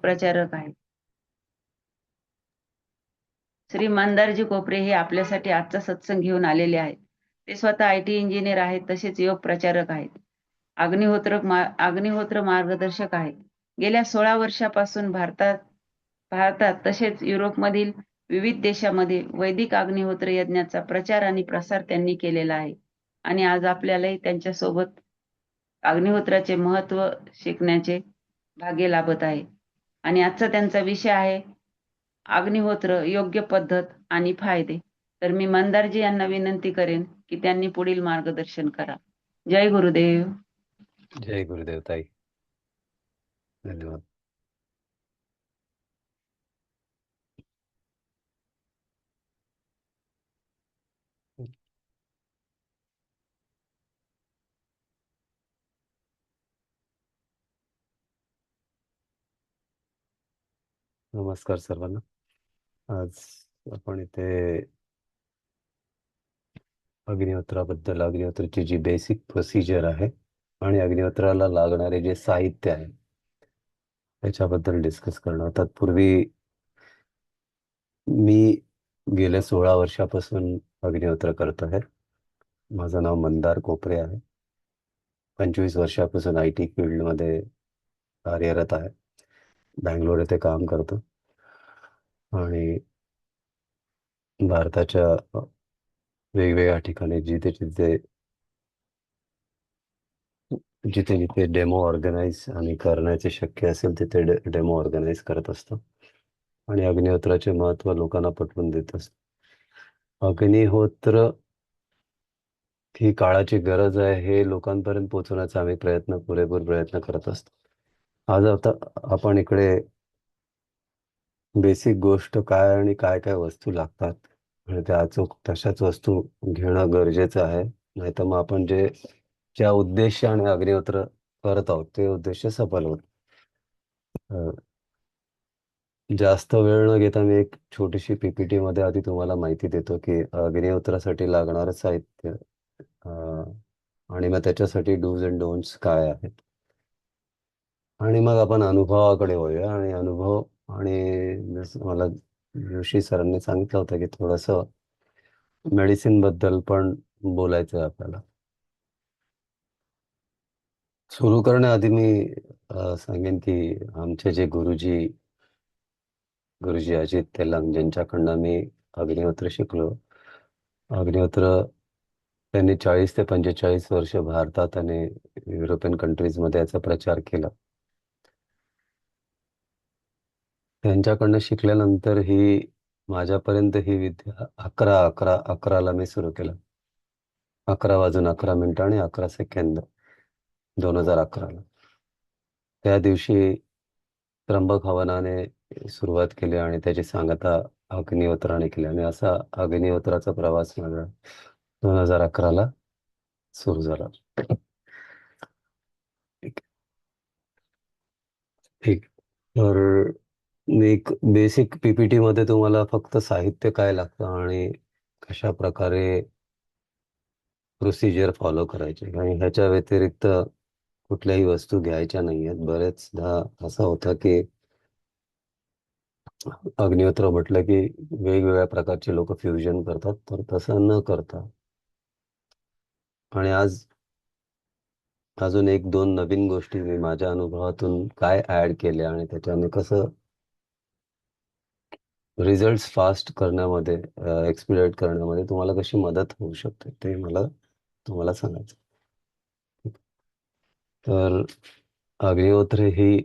प्रचारक आहेत. श्री मंदारजी कोपरे हे आपल्यासाठी आजचा सत्संग घेऊन आलेले आहेत. ते स्वतः IT इंजिनियर आहेत, तसेच योग प्रचारक आहेत. अग्निहोत्र मार्गदर्शक आहेत. गेल्या 16 वर्षापासून भारतात तसेच युरोपमधील विविध देशामध्ये वैदिक अग्निहोत्र यज्ञाचा प्रचार आणि प्रसार त्यांनी केलेला आहे. आणि आज आपल्यालाही त्यांच्यासोबत अग्निहोत्राचे महत्त्व शिकण्याचे भाग्य लाभत आहे. आणि आजचा त्यांचा विषय आहे अग्निहोत्र योग्य पद्धत आणि फायदे. तर मी मंदारजी यांना विनंती करेन की त्यांनी पुढील मार्गदर्शन करा. जय गुरुदेव. जय गुरुदेव ताई. धन्यवाद. नमस्कार सर्वांना. आज आपण इथे अग्निहोत्राबद्दल, अग्निहोत्राची जी बेसिक प्रोसिजर आहे आणि अग्निहोत्राला लागणारे जे साहित्य आहे त्याच्याबद्दल डिस्कस करणार. तत्पूर्वी मी गेल्या 16 वर्षापासून अग्निहोत्र करतो आहे. माझं नाव मंदार कोपरे आहे. 25 वर्षापासून IT फील्डमध्ये कार्यरत आहे. बँगलोर येथे काम करतो आणि भारताच्या वेगवेगळ्या ठिकाणी जिथे जिथे डेमो ऑर्गनाईज आणि करण्याचे शक्य असेल तिथे डेमो ऑर्गनाईज करत असतो आणि अग्निहोत्राचे महत्त्व लोकांना पटवून देत असतो. अग्निहोत्र ही काळाची गरज आहे हे लोकांपर्यंत पोहोचवण्याचा आम्ही पुरेपूर प्रयत्न करत असतो. आज आता आपण इकडे बेसिक गोष्ट काय आणि काय काय वस्तू लागतात आणि त्या अचूक तशाच वस्तू घेणं गरजेचं आहे. नाहीतर मग आपण ज्या उद्देशाने अग्निहोत्र करत आहोत ते उद्देश सफल होत. जास्त वेळ न घेता मी एक छोटीशी PPT मध्ये आधी तुम्हाला माहिती देतो की अग्निहोत्रासाठी लागणारं साहित्य आणि मग त्याच्यासाठी डूज अँड डोंट्स काय आहेत. आणि मग आपण अनुभवाकडे वळूया. आणि अनुभव आणि जसं मला जोशी सरांनी सांगितलं होतं की थोडंसं मेडिसिन बद्दल पण बोलायचं आहे आपल्याला. सुरू करण्याआधी मी सांगेन की आमचे जे गुरुजी अजित तेलंग, ज्यांच्याकडनं मी अग्निहोत्र शिकलो. अग्निहोत्र त्यांनी 40 ते 45 वर्ष भारतात आणि युरोपियन कंट्रीजमध्ये याचा प्रचार केला. त्यांच्याकडनं शिकल्यानंतर माझ्यापर्यंत ही विद्या 11:11:11ला मी सुरू केलं. 11:11 आणि 11 सेकंद 2011ला. त्या दिवशी त्र्यंबक हवनाने सुरुवात केली आणि त्याची सांगता अग्निहोत्राने केली आणि असा अग्निहोत्राचा प्रवास माझा 2011ला सुरू झाला. ठीक. तर एक बेसिक PPT मध्ये तुम्हाला फक्त साहित्य काय लागतं आणि कशा प्रकारे प्रोसिजर फॉलो करायचे आणि ह्याच्या व्यतिरिक्त कुठल्याही वस्तू घ्यायच्या नाही आहेत. बरेचदा असं होतं की अग्निहोत्र म्हटलं की वेगवेगळ्या प्रकारचे लोक फ्युजन करतात, तर तसं न करता आणि आज अजून 1-2 नवीन गोष्टी मी माझ्या अनुभवातून काय ऍड केल्या आणि त्याच्याने कसं रिझल्ट फास्ट करण्यामध्ये, एक्सपिडाइट करण्यामध्ये तुम्हाला कशी मदत होऊ शकते ते मला तुम्हाला सांगायचं. तर अग्निहोत्र ही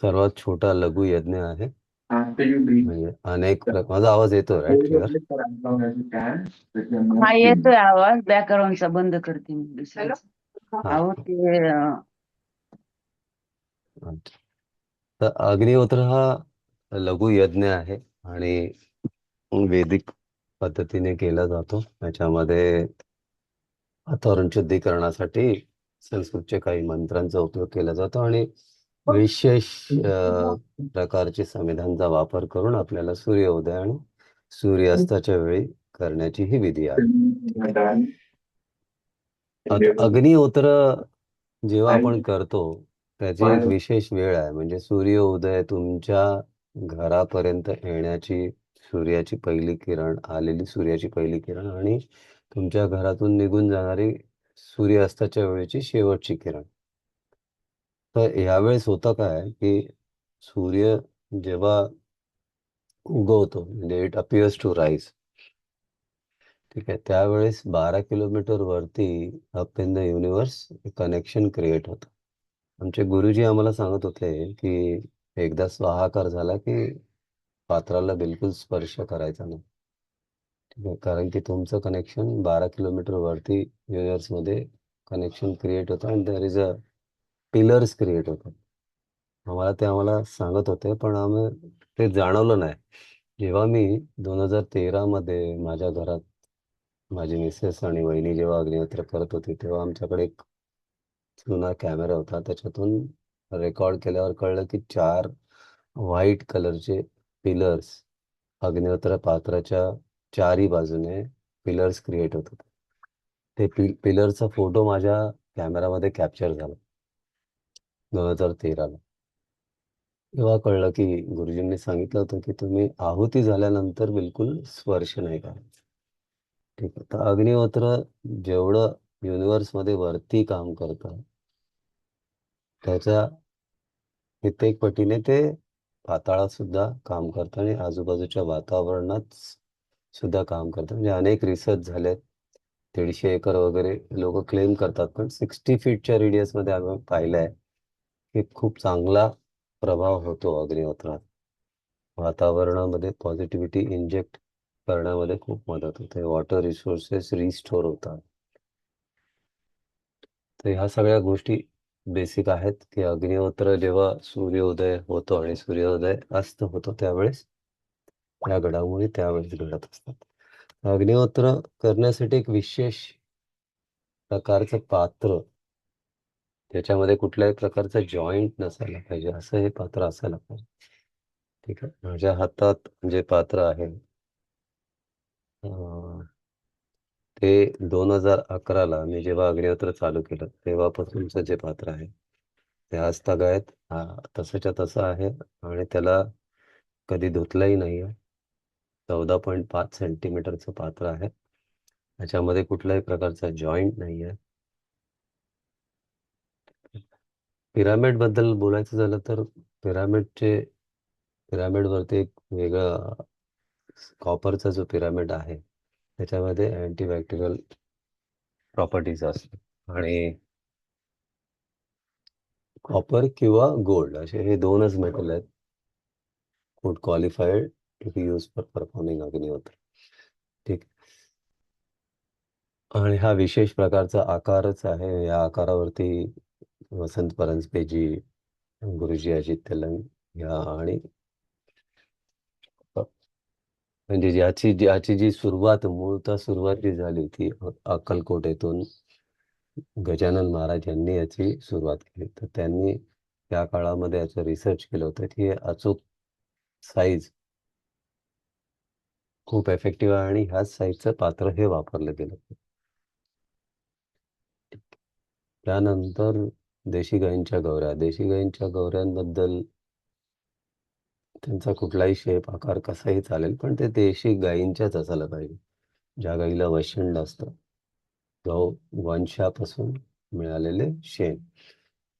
सर्वात छोटा लघु यज्ञ आहे. म्हणजे माझा आवाज येतो राईट क्लिअर? हा येतोय आवाज. बॅकग्राऊंडचा बंद करते मी दुसऱ्याचा. अहो ते तर अग्निहोत्र हा लघु यज्ञ आहे आणि वैदिक पद्धतीने केला जातो. त्याच्यामध्ये वातावरण शुद्धीकरणासाठी संस्कृतचे काही मंत्रांचा उपयोग केला जातो आणि विशेष प्रकारचे संविधानचा वापर करून आपल्याला सूर्योदय आणि सूर्यास्ताच्या वेळी करण्याची ही विधी आहे. अग्निहोत्र जेव्हा आपण करतो त्याची एक विशेष वेळ आहे, म्हणजे सूर्योदय तुमच्या घरापर्यंत येण्याची सूर्याची पहिली किरण, आलेली सूर्याची पहिली किरण, आणि तुमच्या घरातून निघून जाणारी सूर्यास्ताच्या वेळेची शेवटची किरण. तर यावेळेस होतं काय की सूर्य जेव्हा उगवतो, म्हणजे इट अपियर्स टू राईज, ठीक आहे, त्यावेळेस 12 किलोमीटर वरती up in the universe connection create होतं. आमचे गुरुजी आम्हाला सांगत होते की एकदा स्वाहाकार झाला की पात्राला बिलकुल स्पर्श करायचा नाही, ठीक आहे, कारण की तुमचं कनेक्शन 12 किलोमीटर वरती युनिव्हर्समध्ये कनेक्शन क्रिएट होतं आणि there is a pillars create होतात. आम्हाला सांगत होते, पण आम्ही ते जाणवलं नाही. जेव्हा मी 2013 मध्ये माझ्या घरात माझी मिसेस आणि वहिनी जेव्हा अग्निहोत्र करत होती, तेव्हा आमच्याकडे एक जुना कॅमेरा होता. त्याच्यातून रेकॉर्ड केल्यावर कळलं की 4 व्हाईट कलरचे पिलर्स अग्निहोत्र पात्राच्या चारही बाजूने पिलर्स क्रिएट होत होते. ते पिलरचा फोटो माझ्या कॅमेरामध्ये कॅप्चर झाला 2013ला. तेव्हा कळलं की गुरुजींनी सांगितलं होतं की तुम्ही आहुती झाल्यानंतर बिलकुल स्पर्श नाही करायचा. ठीक आहे. तर अग्निहोत्र जेवढं युनिव्हर्समध्ये वरती काम करतं, त्याच्या कित्येक पटीने ते पाताळात सुद्धा काम करतं आणि आजूबाजूच्या वातावरणात सुद्धा काम करतं. म्हणजे अनेक रिसर्च झालेत. 150 एकर वगैरे लोक क्लेम करतात, पण 60 फीटच्या रेडियसमध्ये आम्ही पाहिलंय की खूप चांगला प्रभाव होतो अग्निहोत्रात. वातावरणामध्ये पॉझिटिव्हिटी इंजेक्ट करण्यामध्ये खूप मदत होते. वॉटर रिसोर्सेस रिस्टोर होतात. तर ह्या सगळ्या गोष्टी बेसिक आहेत की अग्निहोत्र जेव्हा सूर्योदय होतो आणि सूर्योदय अस्त होतो त्यावेळेस या घडामोडी त्यावेळेस घडत असतात. अग्निहोत्र करण्यासाठी एक विशेष प्रकारचं पात्र, त्याच्यामध्ये कुठल्याही प्रकारचं जॉईंट नसायला पाहिजे, असं हे पात्र असायला पाहिजे. ठीक आहे. माझ्या हातात जे पात्र आहे अं, ते 2011ला मी जेव्हा अग्निहोत्र चालू केलं तेव्हापासूनचं जे पात्र आहे ते आज तागायत तसंच्या तसं आहे, आणि त्याला कधी धुतलंही नाही आहे. 14.5 सेंटीमीटरचं पात्र आहे. त्याच्यामध्ये कुठल्याही प्रकारचा जॉईंट नाही आहे. पिरामिड बद्दल बोलायचं झालं तर पिरामिडवरती एक वेगळं कॉपरचा जो पिरामिड आहे त्याच्यामध्ये अँटीबॅक्टेरियल प्रॉपर्टीज असतात, आणि कॉपर किंवा गोल्ड असे हे दोनच मेटल आहेत good qualified to be use for performing Agnihotra. ठीक. आणि हा विशेष प्रकारचा आकारच आहे. या आकारावरती वसंत परांजपेजी, गुरुजी अजित तेलंग या आणि म्हणजे ज्याची जी सुरुवात मूळतः सुरुवात जी झाली ती अक्कलकोट येथून गजानन महाराज यांनी याची सुरुवात केली. तर त्यांनी त्या काळामध्ये याचं रिसर्च केलं होतं की अचूक साईज खूप इफेक्टिव्ह आहे, आणि ह्याच साईजचं पात्र हे वापरलं गेलं. त्यानंतर देशी गायींच्या गौऱ्यांबद्दल त्यांचा कुठलाही शेप आकार कसाही चालेल, पण ते देशी गायींच्याच असायला पाहिजे, ज्या गाईला वैशिंड असतं, गौ वंशापासून मिळालेले शेण.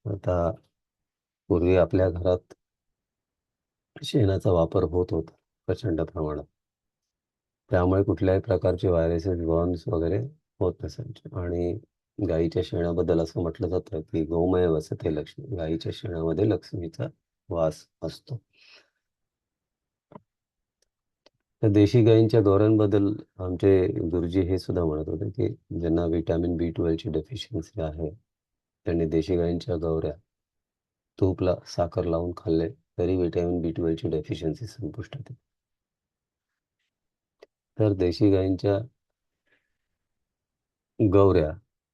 आता पूर्वी आपल्या घरात शेणाचा वापर होत होता प्रचंड प्रमाणात, त्यामुळे कुठल्याही प्रकारचे व्हायरसेस वर्म्स वगैरे होत नसायचे. आणि गाईच्या शेणाबद्दल असं म्हटलं जातं की गोमय वसते लक्ष्मी, गाईच्या शेणामध्ये लक्ष्मीचा वास असतो. तर देशी गायींच्या गौऱ्यांबद्दल आमचे गुरुजी हे सुद्धा म्हणत होते की ज्यांना विटॅमिन B12ची डेफिशियन्सी आहे त्यांनी देशी गायींच्या गौऱ्या तूपला साखर लावून खाल्ले तरी विटॅमिन B12ची डेफिशियन्सी संपुष्टात येते. तर देशी गायींच्या गौऱ्या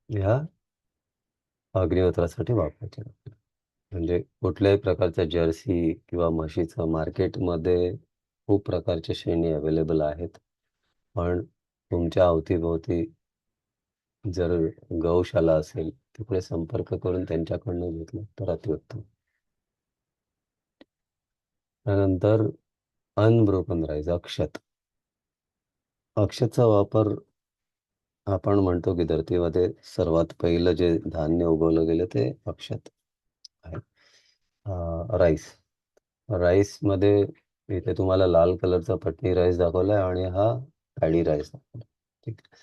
ह्या अग्निहोत्रासाठी वापरायच्या. म्हणजे कुठल्याही प्रकारच्या जर्सी किंवा म्हशीचं मार्केटमध्ये खूप प्रकारच्या शेणी अवेलेबल आहेत, पण तुमच्या अवतीभोवती जर गौशाला असेल तिकडे संपर्क करून त्यांच्याकडनं घेतलं तर अतिउत्तम. त्यानंतर अनब्रोकन राईस, अक्षत. अक्षतचा वापर आपण म्हणतो की धरतीमध्ये सर्वात पहिलं जे धान्य उगवलं गेलं ते अक्षत आहे. राईस. राईसमध्ये इथे तुम्हाला लाल कलरचा पटणी राईस दाखवलाय आणि हा पॅडी राईस दाखवला. ठीक आहे.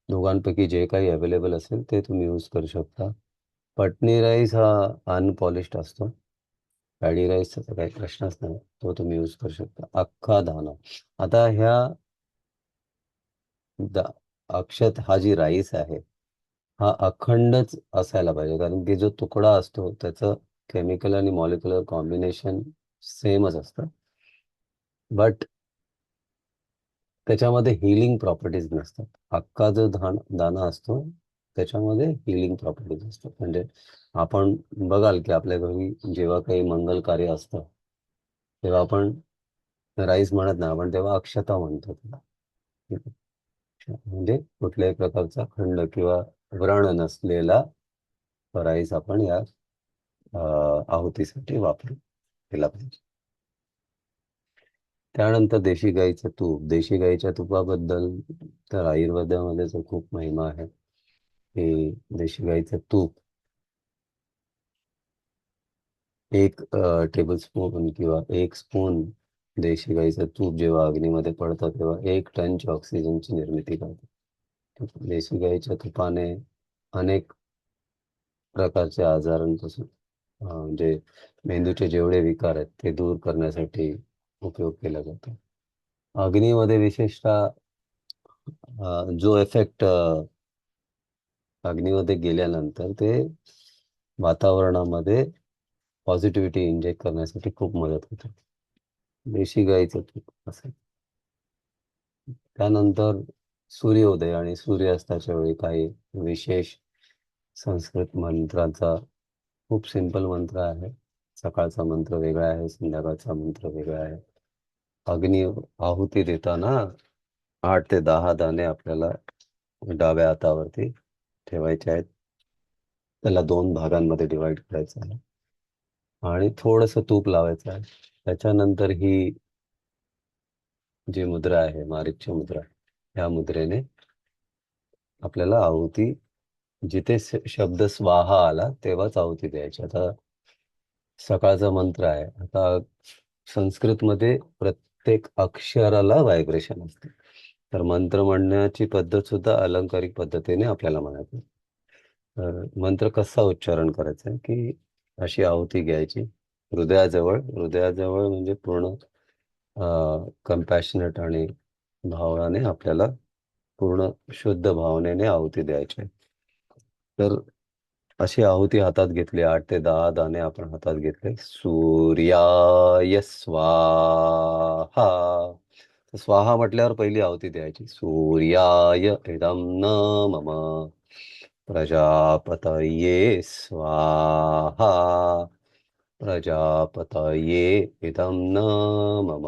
दोघांपैकी जे काही अवेलेबल असेल ते तुम्ही यूज करू शकता. पटणी राईस हा अनपॉलिश्ड असतो. पॅडी राईसचा तर काही प्रश्नच नाही, तो तुम्ही यूज करू शकता. अख्खा दाणा. आता ह्या दा- अक्षत हा जी राईस आहे हा अखंडच असायला पाहिजे, कारण की जो तुकडा असतो त्याचं केमिकल आणि मॉलिक्युलर कॉम्बिनेशन सेमच असतं, बट त्याच्यामध्ये हिलिंग प्रॉपर्टीज नसतात. अख्खा जो दाणा असतो त्याच्यामध्ये हिलिंग प्रॉपर्टीज असतात. म्हणजे आपण बघाल की आपल्या घरी जेव्हा काही मंगल कार्य असतं तेव्हा आपण राईस म्हणत नाही, आपण तेव्हा अक्षता म्हणतो त्याला. ठीक आहे. म्हणजे कुठल्याही प्रकारचा खंड किंवा व्रण नसलेला राईस आपण या आहुतीसाठी वापरू केला पाहिजे. त्यानंतर देशी गाईचं तूप. देशी गाईच्या तुपाबद्दल तर आयुर्वेदामध्ये तर खूप महिमा आहे. की देशी गाईचं तूप 1 टेबल स्पून किंवा 1 स्पून देशी गाईचं तूप जेव्हा अग्नीमध्ये पडतं तेव्हा 1 टनची ऑक्सिजनची निर्मिती करते. देशी गाईच्या तुपाने अनेक प्रकारचे आजारांपासून म्हणजे मेंदूचे जेवढे विकार आहेत ते दूर करण्यासाठी उपयोग केला जातो. अग्नीमध्ये विशेषतः जो इफेक्ट अग्नीमध्ये गेल्यानंतर ते वातावरणामध्ये पॉझिटिव्हिटी इंजेक्ट करण्यासाठी खूप मदत होते. देशी गाईचं तूप असेल. त्यानंतर सूर्योदय आणि सूर्यास्ताच्या वेळी काही विशेष संस्कृत मंत्रांचा खूप सिंपल मंत्र आहे. सकाळचा मंत्र वेगळा आहे, संध्याकाळचा मंत्र वेगळा आहे. अग्नी आहुती देताना 8 ते 10 दाणे आपल्याला डाव्या हातावरती ठेवायचे आहेत. त्याला 2 भागांमध्ये डिवाइड करायचं आहे आणि थोडंसं तूप लावायचं आहे. त्याच्यानंतर ही जी मुद्रा आहे, मारीची मुद्रा, ह्या मुद्रेने आपल्याला आहुती, जिथे शब्द स्वाहा आला तेव्हाच आहुती द्यायची. आता सकाळचा मंत्र आहे. आता संस्कृतमध्ये प्रत्येक अक्षराला व्हायब्रेशन असते, तर मंत्र म्हणण्याची पद्धत सुद्धा अलंकारिक पद्धतीने आपल्याला म्हणायची. तर मंत्र कसा उच्चारण करायचा आहे की अशी आहुती घ्यायची हृदयाजवळ. हृदयाजवळ म्हणजे पूर्ण कम्पॅशनेट आणि भावनाने आपल्याला पूर्ण शुद्ध भावनेने आहुती द्यायची आहे. तर अशी आहुती हातात घेतली, 8 ते 10 दाणे आपण हातात घेतले. सूर्याय स्वाहा. तर स्वाहा म्हटल्यावर पहिली आहुती द्यायची. सूर्याय इदं न मम प्रजापतये स्वाहा. प्रजापतये इदं न मम.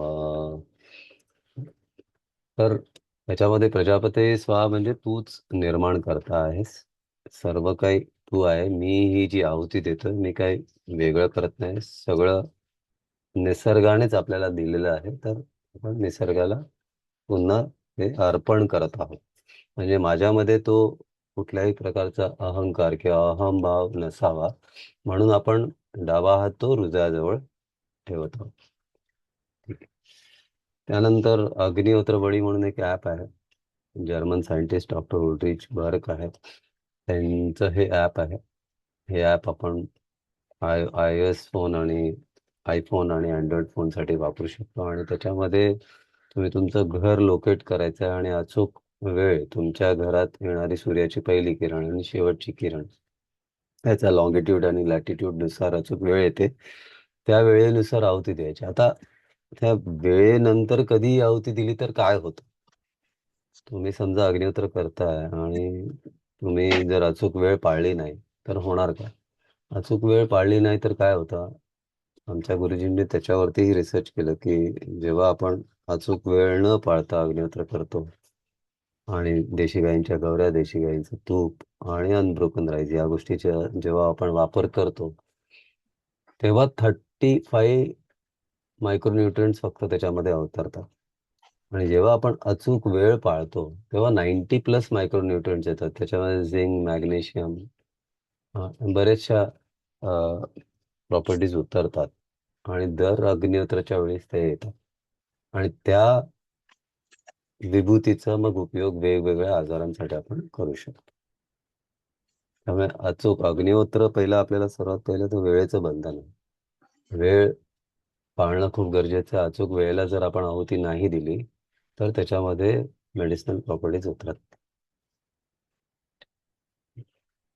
तर याच्यामध्ये प्रजापती स्वाहा म्हणजे तूच निर्माण करता आहेस, सर्व काही तू आहे. मी ही जी आहुती देतोय मी काही वेगळं करत नाही, सगळं निसर्गानेच आपल्याला दिलेलं आहे. तर आपण निसर्गाला पुन्हा हे अर्पण करत आहोत. म्हणजे माझ्यामध्ये तो कुठल्याही प्रकारचा अहंकार किंवा अहंभाव नसावा म्हणून आपण डावा हात तो हृदयाजवळ ठेवत आहोत. ठीक आहे. त्यानंतर अग्निहोत्र बळी म्हणून एक ॲप आहे. जर्मन सायंटिस्ट डॉक्टर उल्ड्रिच बर्ग आहेत, त्यांचं हे ॲप आहे. हे ॲप आपण iOS फोन आणि आयफोन आणि अँड्रॉइड फोनसाठी वापरू शकतो. आणि त्याच्यामध्ये तुम्ही तुमचं घर लोकेट करायचं आहे आणि अचूक वेळ, तुमच्या घरात येणारी सूर्याची पहिली किरण आणि शेवटची किरण, त्याचा लॉंगिट्यूड आणि लॅटिट्यूडनुसार अचूक वेळ येते. त्या वेळेनुसार आहुती द्यायची. आता त्या वेळेनंतर कधी आहुती दिली तर काय होतं? तुम्ही समजा अग्निहोत्र करताय आणि तुम्ही जर अचूक वेळ पाळली नाही तर होणार काय? अचूक वेळ पाळली नाही तर काय होतं? आमच्या गुरुजींनी त्याच्यावरतीही रिसर्च केलं की जेव्हा आपण अचूक वेळ न पाळता अग्निहोत्र करतो आणि देशी गाईंच्या गवऱ्या, देशी गाईंचं तूप आणि अनब्रोकन राईस या गोष्टीच्या जेव्हा आपण वापर करतो तेव्हा 35 मायक्रोन्युट्रिएंट्स फक्त त्याच्यामध्ये अवतरतात. आणि जेव्हा आपण अचूक वेळ पाळतो तेव्हा 90+ मायक्रोन्युट्रिएंट्स येतात. त्याच्यामध्ये झिंक, मॅग्नेशियम, बऱ्याचशा प्रॉपर्टीज उतरतात आणि दर अग्निहोत्राच्या वेळेस ते येतात. आणि त्या विभूतीचा मग उपयोग वेगवेगळ्या आजारांसाठी आपण करू शकतो. त्यामुळे अचूक अग्निहोत्र पहिलं आपल्याला सर्वात पहिलं तर वेळेचं बंधन आहे. वेळ पाळणं खूप गरजेचं आहे. अचूक वेळेला जर आपण आहुती नाही दिली तर त्याच्यामध्ये मेडिसिनल प्रॉपर्टीज उतरत नाही.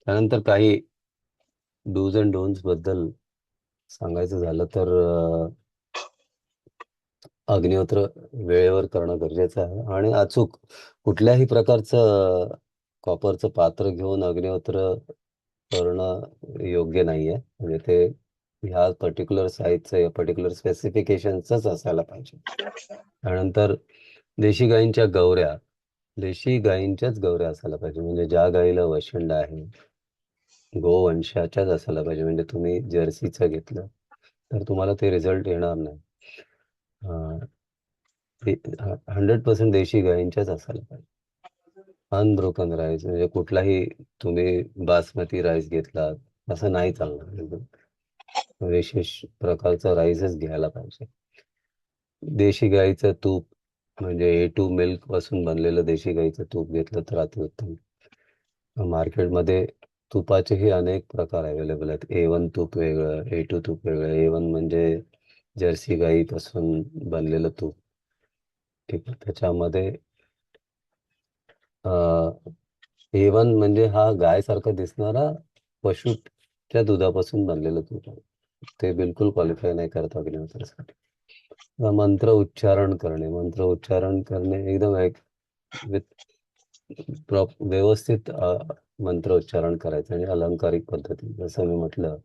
त्यानंतर काही डूज अँड डोन्ट्स बद्दल सांगायचं झालं तर अग्निहोत्र वेळेवर करणं गरजेचं आहे आणि अचूक कुठल्याही प्रकारचं कॉपरचं पात्र घेऊन अग्निहोत्र करणं योग्य नाहीये. म्हणजे ते ह्या पर्टिक्युलर साईजचं या पर्टिक्युलर स्पेसिफिकेशनचंच असायला पाहिजे. त्यानंतर देशी गाईंच्या गवऱ्या, देशी गाईंच्याच गवऱ्या असायला पाहिजे. म्हणजे ज्या गाईला वशिंड आहे, गोवंशाच्याच असायला पाहिजे. म्हणजे तुम्ही जर्सीचं घेतलं तर तुम्हाला ते रिझल्ट येणार नाही. 100% देशी गाईंच्याच असायला पाहिजे. अनब्रोकन राईस म्हणजे कुठलाही तुम्ही बासमती राईस घेतला असं नाही चालणार. एकदम विशेष प्रकारचा राईसच घ्यायला पाहिजे. देशी गाईचं तूप म्हणजे A2 मिल्क पासून बनलेलं देशी गाईचं तूप घेतलं तर अतिउत्तम. मार्केटमध्ये तुपाचेही अनेक प्रकार अवेलेबल आहेत. A1 तूप वेगळं, A2 तूप वेगळं. A1 म्हणजे जर्सी गाईपासून बनलेलं तूप. ठीक आहे. त्याच्यामध्ये A1 म्हणजे हा गायसारखा दिसणारा पशुच्या दुधापासून बनलेलं तूप आहे. ते बिलकुल क्वालिफाय नाही करत अग्निहोत्रासाठी. मंत्र उच्चारण करणे, मंत्र उच्चारण करणे एकदम व्यवस्थित मंत्र उच्चारण करायचं आणि अलंकारिक पद्धती. जसं मी म्हटलं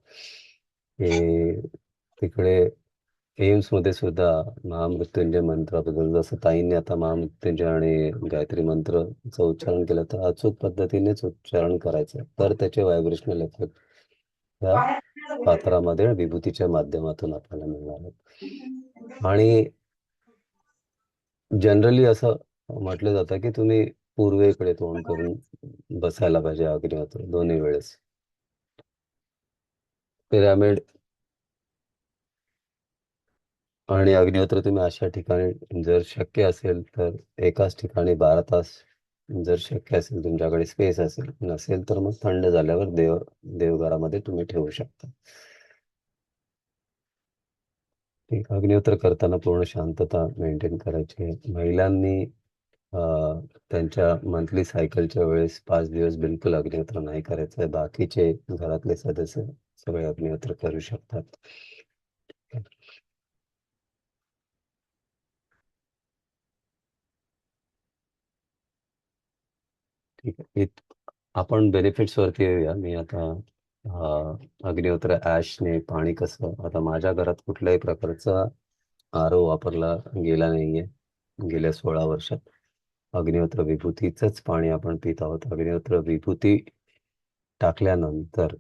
की तिकडे एम्स मध्ये सुद्धा महामृत्युंजय मंत्राबद्दल जसं ताईंनी आता महामृत्युंजय आणि गायत्री मंत्रचं उच्चारण केलं तर अचूक पद्धतीनेच उच्चारण करायचं तर त्याचे व्हायब्रेशनल इफेक्ट त्या पात्रामध्ये विभूतीच्या माध्यमातून आपल्याला मिळणार आहेत. आणि जनरली असं म्हटलं जातं की तुम्ही पूर्वेकडे तोंड करून बसायला पाहिजे अग्निहोत्र दोन्ही वेळेस. पिरामिड आणि अग्निहोत्र तुम्ही अशा ठिकाणी जर शक्य असेल तर एकाच ठिकाणी 12 तास जर शक्य असेल तुमच्याकडे स्पेस असेल, नसेल तर मग थंड झाल्यावर देवघरामध्ये तुम्ही ठेवू शकता. ठीक. अग्निहोत्र करताना पूर्ण शांतता मेंटेन करायची आहे. महिलांनी त्यांच्या मंथली सायकलच्या वेळेस 5 दिवस बिलकुल अग्निहोत्र नाही करायचं आहे. बाकीचे घरातले सदस्य सगळे अग्निहोत्र करू शकतात. ठीक आहे. आपण बेनिफिट्स वरती येऊया. मी आता अग्निहोत्र ॲशने पाणी कसं, आता माझ्या घरात कुठल्याही प्रकारचा आरो वापरला गेला नाहीये गेल्या 16 वर्षात. अग्निहोत्र विभूतीचंच पाणी आपण पित आहोत. अग्निहोत्र विभूती टाकल्यानंतर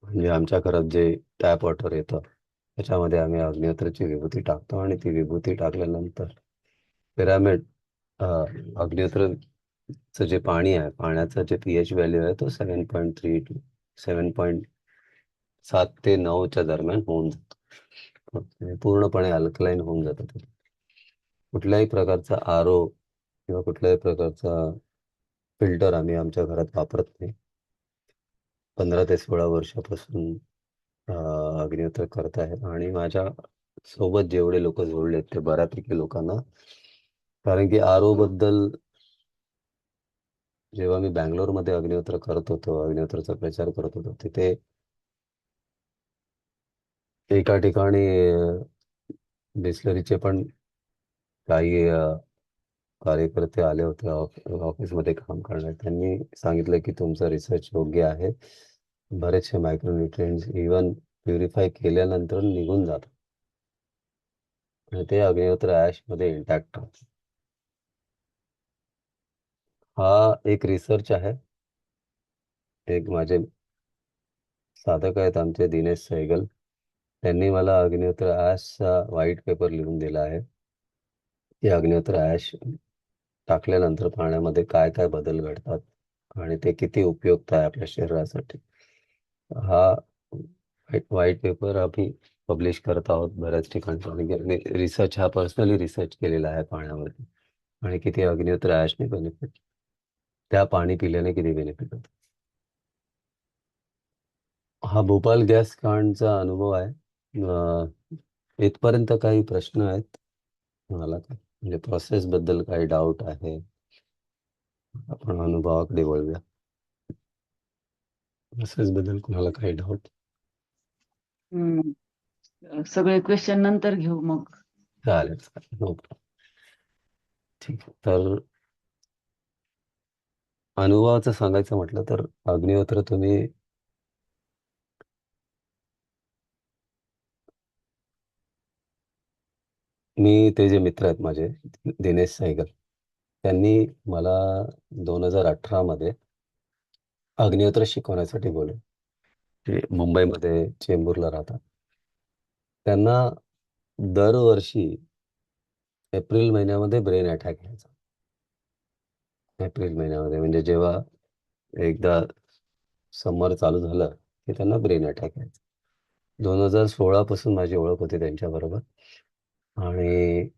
म्हणजे आमच्या घरात जे टॅप वॉटर येतं त्याच्यामध्ये आम्ही अग्निहोत्राची विभूती टाकतो आणि ती विभूती टाकल्यानंतर पिरामिड अग्निहोत्रचं जे पाणी आहे, पाण्याचं जे pH व्हॅल्यू आहे तो 7.3 टू 7.7 ते 9च्या दरम्यान होऊन जातो. म्हणजे पूर्णपणे अल्कलाईन होऊन जातं ते. कुठल्याही प्रकारचा आरो किंवा कुठल्याही प्रकारचा फिल्टर आम्ही आमच्या घरात वापरत नाही. 15 ते 16 वर्षापासून अग्निहोत्र करत आहे आणि माझ्या सोबत जेवढे लोक जोडलेत ते बऱ्यापैकी लोकांना, कारण की आरो बद्दल जेव्हा मी बँगलोरमध्ये अग्निहोत्र करत होतो, अग्निहोत्राचा प्रचार करत होतो, तिथे एका ठिकाणी बिस्लरीचे पण काही कार्यकर्ते आले होते ऑफिसमध्ये काम करण्यात. त्यांनी सांगितलं की तुमचा रिसर्च योग्य आहे. बरेचसे मायक्रोन्युट्रिएंट्स इवन प्युरिफाय केल्यानंतर निघून जातात आणि ते अग्निहोत्र ॲशमध्ये इंटॅक्ट राहतात. हा एक रिसर्च आहे. एक माझे साधक आहेत आमचे दिनेश सहगल. त्यांनी मला अग्निहोत्र ॲशचा व्हाईट पेपर लिहून दिला आहे की अग्निहोत्र ॲश टाकल्यानंतर पाण्यामध्ये काय काय बदल घडतात आणि ते किती उपयुक्त आहे आपल्या शरीरासाठी. हा व्हाईट पेपर आम्ही पब्लिश करत आहोत बऱ्याच ठिकाणी. आणि रिसर्च हा पर्सनली रिसर्च केलेला आहे पाण्यावरती आणि किती अग्निहोत्र ॲशने बेनिफिट, त्या पाणी पिल्याने किती बेनिफिट होतं. हा भोपाल गॅस कांडचा अनुभव आहे. इथपर्यंत काही प्रश्न आहेत मला काय, म्हणजे प्रोसेस बद्दल काही डाऊट आहे? आपण अनुभवाकडे वळूया. प्रोसेस बद्दल कुणाला काही डाऊट? सगळे क्वेश्चन नंतर घेऊ मग. चालेल चालेल, नो प्रॉब्लेम. ठीक आहे. तर अनुभवाचं सांगायचं म्हटलं तर अग्निहोत्र तुम्ही, ते जे मित्र आहेत माझे दिनेश सहगल, त्यांनी मला 2018 मध्ये अग्निहोत्र शिकवण्यासाठी बोलवलं. ते मुंबईमध्ये चेंबूरला राहतात. त्यांना दरवर्षी एप्रिल महिन्यामध्ये ब्रेन अटॅक यायचा. एप्रिल महिन्यामध्ये म्हणजे जेव्हा एकदा समर चालू झालं की त्यांना ब्रेन अटॅक यायचा. 2016 पासून माझी ओळख होती त्यांच्याबरोबर. आणि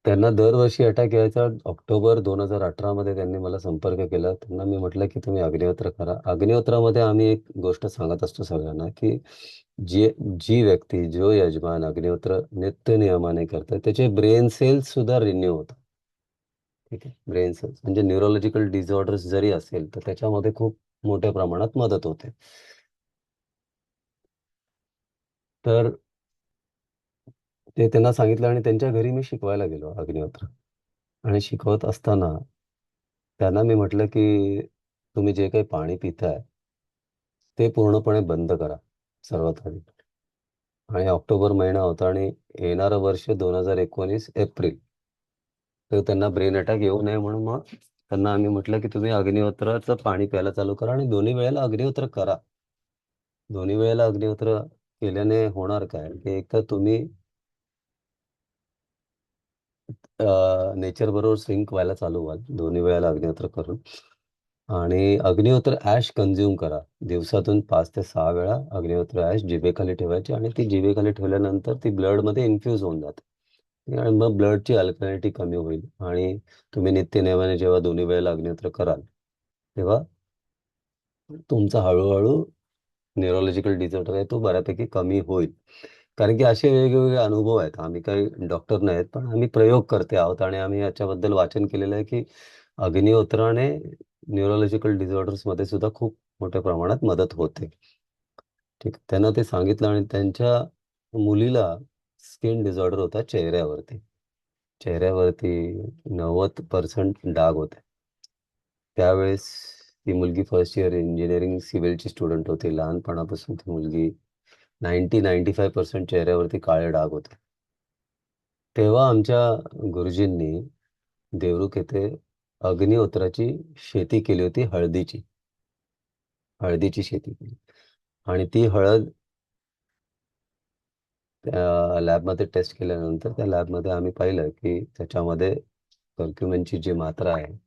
त्यांना दरवर्षी अटॅक यायचा. ऑक्टोबर 2018 मध्ये त्यांनी मला संपर्क केला. त्यांना मी म्हटलं की तुम्ही अग्निहोत्र करा. अग्निहोत्रामध्ये आम्ही एक गोष्ट सांगत असतो सगळ्यांना की जी व्यक्ती, जो यजमान अग्निहोत्र नित्य नियमाने करतं त्याचे ब्रेन सेल्स सुद्धा रिन्यू होतात. ठीक आहे. ब्रेन सेल्स म्हणजे न्यूरोलॉजिकल डिसऑर्डर्स जरी असेल तर त्याच्यामध्ये खूप मोठ्या प्रमाणात मदत होते. तर ते त्यांना सांगितलं आणि त्यांच्या घरी मी शिकवायला गेलो अग्निहोत्र. आणि शिकवत असताना त्यांना मी म्हटलं की तुम्ही जे काही पाणी पिताय ते पूर्णपणे बंद करा सर्वात आधी. आणि ऑक्टोबर महिना होता आणि येणारं वर्ष 2019 एप्रिल. तर त्यांना ब्रेन अटॅक येऊ नये म्हणून मग त्यांना आम्ही म्हटलं की तुम्ही अग्निहोत्राचं पाणी प्यायला चालू करा आणि दोन्ही वेळेला अग्निहोत्र करा. दोन्ही वेळेला अग्निहोत्र केल्याने होणार काय की एक तर तुम्ही नेचर बरोबर सिंक व्हायला चालू व्हाल दोन्ही वेळेला अग्निहोत्र करून. आणि अग्निहोत्र ॲश कन्झ्युम करा. दिवसातून 5 ते 6 वेळा अग्निहोत्र ॲश जिभेखाली ठेवायची आणि ती जिभेखाली ठेवल्यानंतर ती ब्लडमध्ये इन्फ्यूज होऊन जाते आणि मग ब्लडची अल्कलिनिटी कमी होईल. आणि तुम्ही नित्यनेमाने जेव्हा दोन्ही वेळेला अग्निहोत्र कराल तेव्हा तुमचा हळूहळू न्यूरोलॉजिकल डिसऑर्डर आहे तो बऱ्यापैकी कमी होईल. कारण की असे वेगवेगळे अनुभव आहेत. आम्ही काही डॉक्टर नाहीत, पण आम्ही प्रयोग करते आहोत आणि आम्ही याच्याबद्दल वाचन केलेलं आहे की अग्निहोत्राने न्यूरोलॉजिकल डिसऑर्डर्समध्ये सुद्धा खूप मोठ्या प्रमाणात मदत होते. ठीक आहे. त्यांना ते सांगितलं आणि त्यांच्या मुलीला स्किन डिसऑर्डर होता चेहऱ्यावरती. चेहऱ्यावरती 90% डाग होते. त्यावेळेस ती मुलगी फर्स्ट इयर इंजिनिअरिंग सिव्हिलची स्टुडंट होती. लहानपणापासून ती मुलगी 95% चेहऱ्यावरती काळे डाग होते. तेव्हा आमच्या गुरुजींनी देवरुख येथे अग्निहोत्राची शेती केली होती, हळदीची. हळदीची शेती केली आणि ती हळद त्या लॅबमध्ये टेस्ट केल्यानंतर त्या लॅबमध्ये आम्ही पाहिलं की त्याच्यामध्ये कर्क्युमिनची जी मात्रा आहे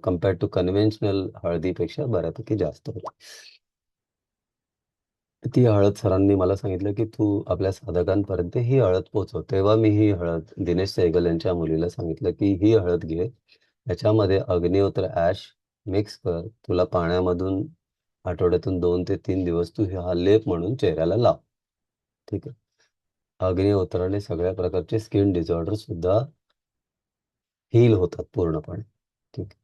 कम्पेअर्ड टू कन्व्हेन्शनल हळदीपेक्षा बऱ्यापैकी जास्त होती. ती हळद सरांनी मला सांगितलं की तू आपल्या साधकांपर्यंत ही हळद पोहोचव. तेव्हा मी ही हळद दिनेश सहगल यांच्या मुलीला सांगितलं की ही हळद घे, याच्यामध्ये अग्निहोत्र ॲश मिक्स कर, तुला पाण्यामधून आठवड्यातून 2 ते 3 दिवस तू हा लेप म्हणून चेहऱ्याला लाव. ठीक आहे. अग्निहोत्राने सगळ्या प्रकारचे स्किन डिसऑर्डर सुद्धा हील होतात पूर्णपणे. ठीक आहे.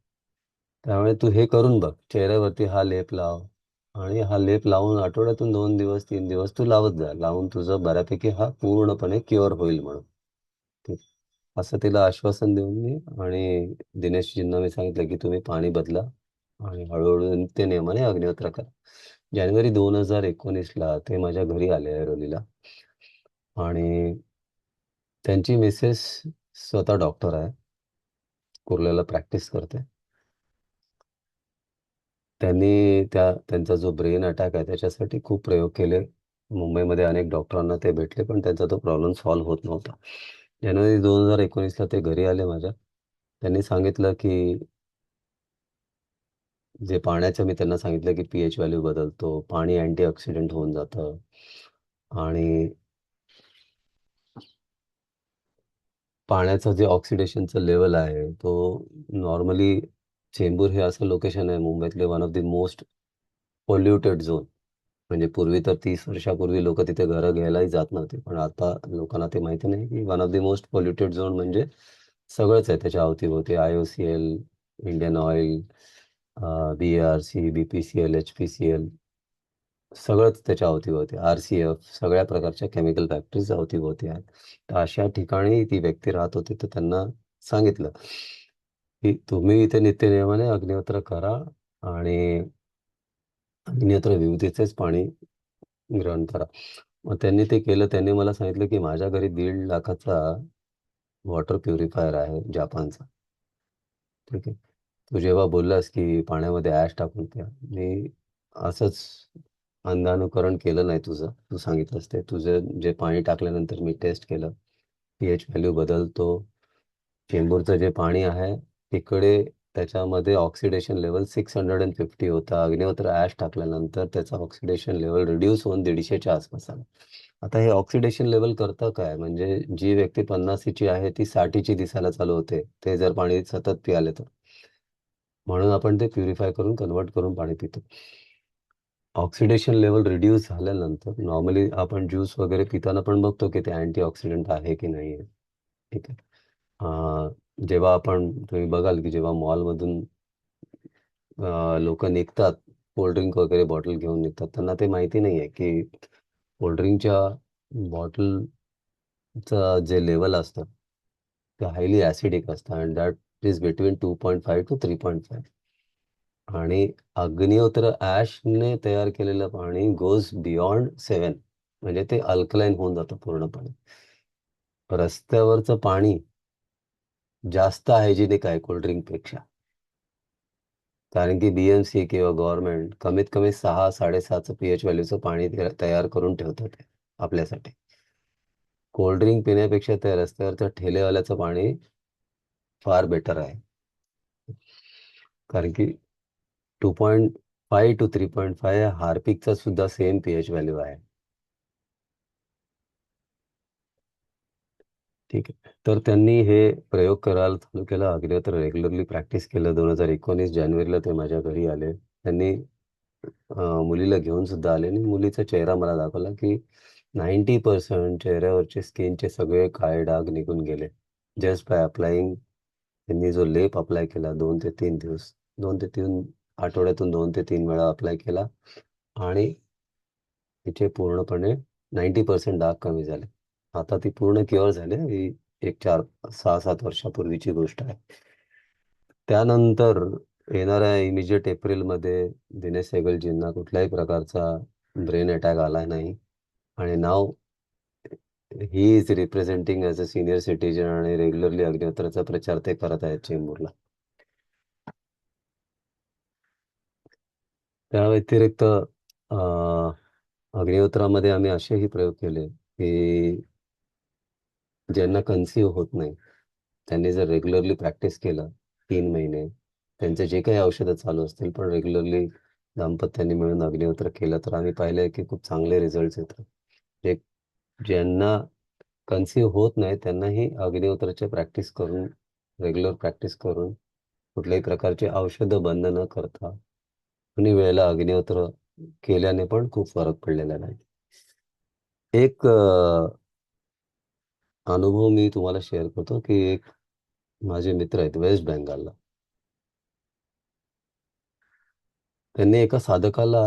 त्यामुळे तू हे करून बघ, चेहऱ्यावरती हा लेप लाव आणि हा लेप लावून आठवड्यातून 2 दिवस 3 दिवस तू लावत जा. लावून तुझं बऱ्यापैकी हा पूर्णपणे क्युअर होईल म्हणून. ठीक. असं तिला आश्वासन देऊन मी आणि दिनेशजींना मी सांगितलं की तुम्ही पाणी बदला आणि हळूहळू नित्य नियमाने अग्निहोत्र करा. जानेवारी 2019ला ते माझ्या घरी आले ऐरोलीला. आणि त्यांची मिसेस स्वतः डॉक्टर आहे, कुर्ल्याला प्रॅक्टिस करते. त्यांचा जो ब्रेन अटॅक आहे त्याच्यासाठी खूप प्रयोग केले. मुंबईमध्ये अनेक डॉक्टरांना ते भेटले, पण त्यांचा तो प्रॉब्लेम सॉल्व्ह होत नव्हता. जानेवारी 2019ला ते घरी आले माझ्या. त्यांनी सांगितलं की जे पाण्याचं मी त्यांना सांगितलं की पीएच व्हॅल्यू बदलतो, पाणी अँटीऑक्सिडंट होऊन जातं आणि पाण्याचं जे ऑक्सिडेशनचं लेवल आहे तो नॉर्मली, चेंबूर हे असं लोकेशन आहे मुंबईतले one of the most polluted zone. म्हणजे पूर्वी तर 30 वर्षापूर्वी लोक तिथे घरं घ्यायलाही जात नव्हते, पण आता लोकांना ते माहिती नाही की one of the most polluted zone म्हणजे सगळंच आहे त्याच्या अवतीभोवती. IOCL, Indian oil, BARC, BPCL, HPCL, सगळंच त्याच्या अवतीभोवती. RCF, सगळ्या प्रकारच्या केमिकल फॅक्टरीज अवतीभोवती आहेत. तर अशा ठिकाणी ती व्यक्ती राहत होती. तर त्यांना सांगितलं की तुम्ही इथे नित्यनेमाने अग्निहोत्र करा आणि अग्निहोत्र विभूतीचेच पाणी ग्रहण करा. मग त्यांनी ते केलं. त्यांनी मला सांगितलं की माझ्या घरी 1.5 लाखाचा वॉटर प्युरिफायर आहे जापानचा. ठीक आहे. तू जेव्हा बोललास की पाण्यामध्ये ॲश टाकून प्या, मी असंच अंधानुकरण केलं नाही तुझं. तू सांगितलंस ते. तुझं जे पाणी टाकल्यानंतर मी टेस्ट केलं. पीएच व्हॅल्यू बदलतो. चेंबूरचं जे पाणी आहे तिकडे त्याच्यामध्ये ऑक्सिडेशन लेवल 650 होता. अग्निहोत्र ॲश टाकल्यानंतर त्याचा ऑक्सिडेशन लेवल रिड्यूस होऊन 150च्या आसपास आला. आता हे ऑक्सिडेशन लेवल करतं काय? म्हणजे जी व्यक्ती 50ची आहे ती 60ची दिसायला चालू होते, ते जर पाणी सतत पियाले तर. म्हणून आपण ते प्युरिफाय करून कन्वर्ट करून पाणी पितो. ऑक्सिडेशन लेवल रिड्यूस झाल्यानंतर नॉर्मली आपण ज्यूस वगैरे पिताना पण बघतो की ते अँटीऑक्सिडंट आहे की नाही आहे. ठीक आहे. जेव्हा तुम्ही बघाल की जेव्हा मॉलमधून लोक निघतात, कोल्ड्रिंक वगैरे बॉटल घेऊन निघतात, त्यांना ते माहिती नाही आहे की कोल्ड्रिंकच्या बॉटलचं जे लेवल असतं ते हायली ॲसिडिक असतं and that is between 2.5 to 3.5. आणि अग्निहोत्र ॲशने तयार केलेलं पाणी गोज बियॉन्ड 7. म्हणजे ते अल्कलाईन होऊन जातं पूर्णपणे. रस्त्यावरचं पाणी जास्त हायजिनिक आहे कोल्ड्रिंकपेक्षा. कारण की BMC किंवा गव्हर्नमेंट कमीत कमी 6-6.5चं पीएच व्हॅल्यूचं पाणी तयार करून ठेवतात ते आपल्यासाठी. कोल्ड्रिंक पिण्यापेक्षा त्या रस्त्यावरचं ठेलेवाल्याचं पाणी फार बेटर आहे. कारण की 2.5 to 3.5 हार्पिकचा सुद्धा सेम पीएच व्हॅल्यू आहे. ठीक आहे. तर त्यांनी हे प्रयोग करायला चालू केला. अग्निहोत्र रेग्युलरली प्रॅक्टिस केलं. 2019 जानेवारीला ते माझ्या घरी आले. त्यांनी मुलीला घेऊन सुद्धा आले आणि मुलीचा चेहरा मला दाखवला की 90% चेहऱ्यावरचे स्किनचे सगळे काळे डाग निघून गेले जस्ट बाय अप्लाइंग. त्यांनी जो लेप अप्लाय केला 2 ते 3 दिवस, 2 ते 3 आठवड्यातून 2 ते 3 वेळा अप्लाय केला आणि तिचे पूर्णपणे 90% डाग कमी झाले. आता ती पूर्ण क्युअर झाली. ही एक 4-6-7 वर्षापूर्वीची गोष्ट आहे. त्यानंतर येणाऱ्या इमिजिएट एप्रिलमध्ये दिनेश सेगलजींना कुठल्याही प्रकारचा ब्रेन अटॅक आला नाही आणि नाव he is representing as a senior citizen आणि रेग्युलरली अग्निहोत्राचा प्रचार ते करत आहेत चेंबूरला. त्या व्यतिरिक्त अग्निहोत्रामध्ये आम्ही असेही प्रयोग केले की ज्यांना कन्सीव्ह होत नाही त्यांनी जर रेग्युलरली प्रॅक्टिस केलं 3 महिने, त्यांचे जे काही औषधं चालू असतील पण रेग्युलरली दाम्पत्याने मिळून अग्निहोत्र केलं तर आम्ही पाहिलं की खूप चांगले रिझल्ट्स येतात. जे ज्यांना कन्सीव्ह होत नाही त्यांनाही अग्निहोत्राची प्रॅक्टिस करून, रेग्युलर प्रॅक्टिस करून, कुठल्याही प्रकारचे औषधं बंद न करता कुणी वेळेला अग्निहोत्र केल्याने पण खूप फरक पडलेला नाही. एक अनुभव मी तुम्हाला शेअर करतो की एक माझे मित्र आहेत वेस्ट बेंगालला. त्यांनी एका साधकाला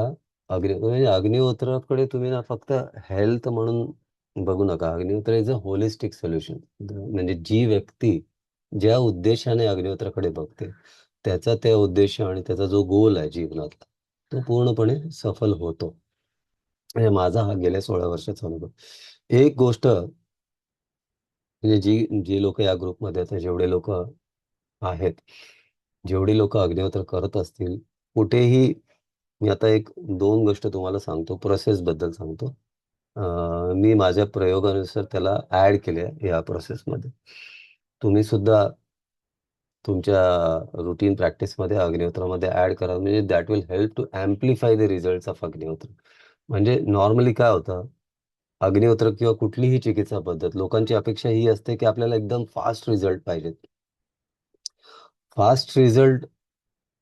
म्हणजे अग्निहोत्राकडे तुम्ही ना फक्त हेल्थ म्हणून बघू नका. अग्निहोत्र इज अ होलिस्टिक सोल्युशन. म्हणजे जी व्यक्ती ज्या उद्देशाने अग्निहोत्राकडे बघते त्याचा त्या उद्देश आणि त्याचा जो गोल आहे जीवनात तो पूर्णपणे सफल होतो. म्हणजे माझा हा गेल्या 16 वर्षाचा अनुभव. एक गोष्ट म्हणजे जी लोक या ग्रुपमध्ये आता जेवढे लोक आहेत, जेवढी लोक अग्निहोत्र करत असतील, कुठेही मी आता एक दोन गोष्ट तुम्हाला सांगतो, प्रोसेस बद्दल सांगतो. मी माझ्या प्रयोगानुसार त्याला ऍड केले या प्रोसेसमध्ये. तुम्ही सुद्धा तुमच्या रुटीन प्रॅक्टिसमध्ये अग्निहोत्रामध्ये ऍड करा, म्हणजे that will help to amplify the result of Agnihotra. म्हणजे नॉर्मली काय होतं, अग्निहोत्र किंवा कुठलीही चिकित्सा पद्धत, लोकांची अपेक्षा ही असते की आपल्याला एकदम फास्ट रिझल्ट पाहिजेत. फास्ट रिझल्ट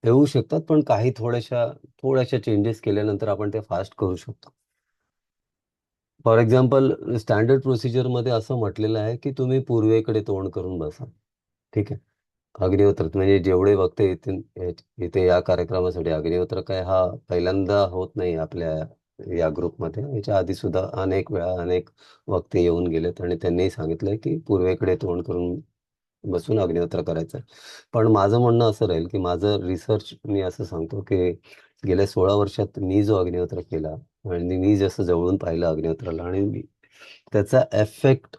येऊ शकतात, पण काही थोड्याशा थोड्याशा चेंजेस केल्यानंतर आपण ते फास्ट करू शकतो. फॉर एक्झाम्पल, स्टँडर्ड प्रोसिजरमध्ये असं म्हटलेलं आहे की तुम्ही पूर्वेकडे तोंड करून बसा. ठीक आहे. अग्निहोत्र म्हणजे जेवढे वक्ते येतील इथे या कार्यक्रमासाठी, अग्निहोत्र काय हा पहिल्यांदा होत नाही आपल्या या ग्रुपमध्ये. याच्या आधी सुद्धा अनेक वेळा अनेक वक्ते येऊन गेलेत आणि त्यांनी सांगितलंय की पूर्वेकडे तोंड करून बसून अग्निहोत्र करायचं. पण माझं म्हणणं असं राहील की माझं रिसर्च मी असं सांगतो की गेल्या 16 वर्षात मी जो अग्निहोत्र केला आणि मी जसं जवळून पाहिलं अग्निहोत्राला, आणि त्याचा इफेक्ट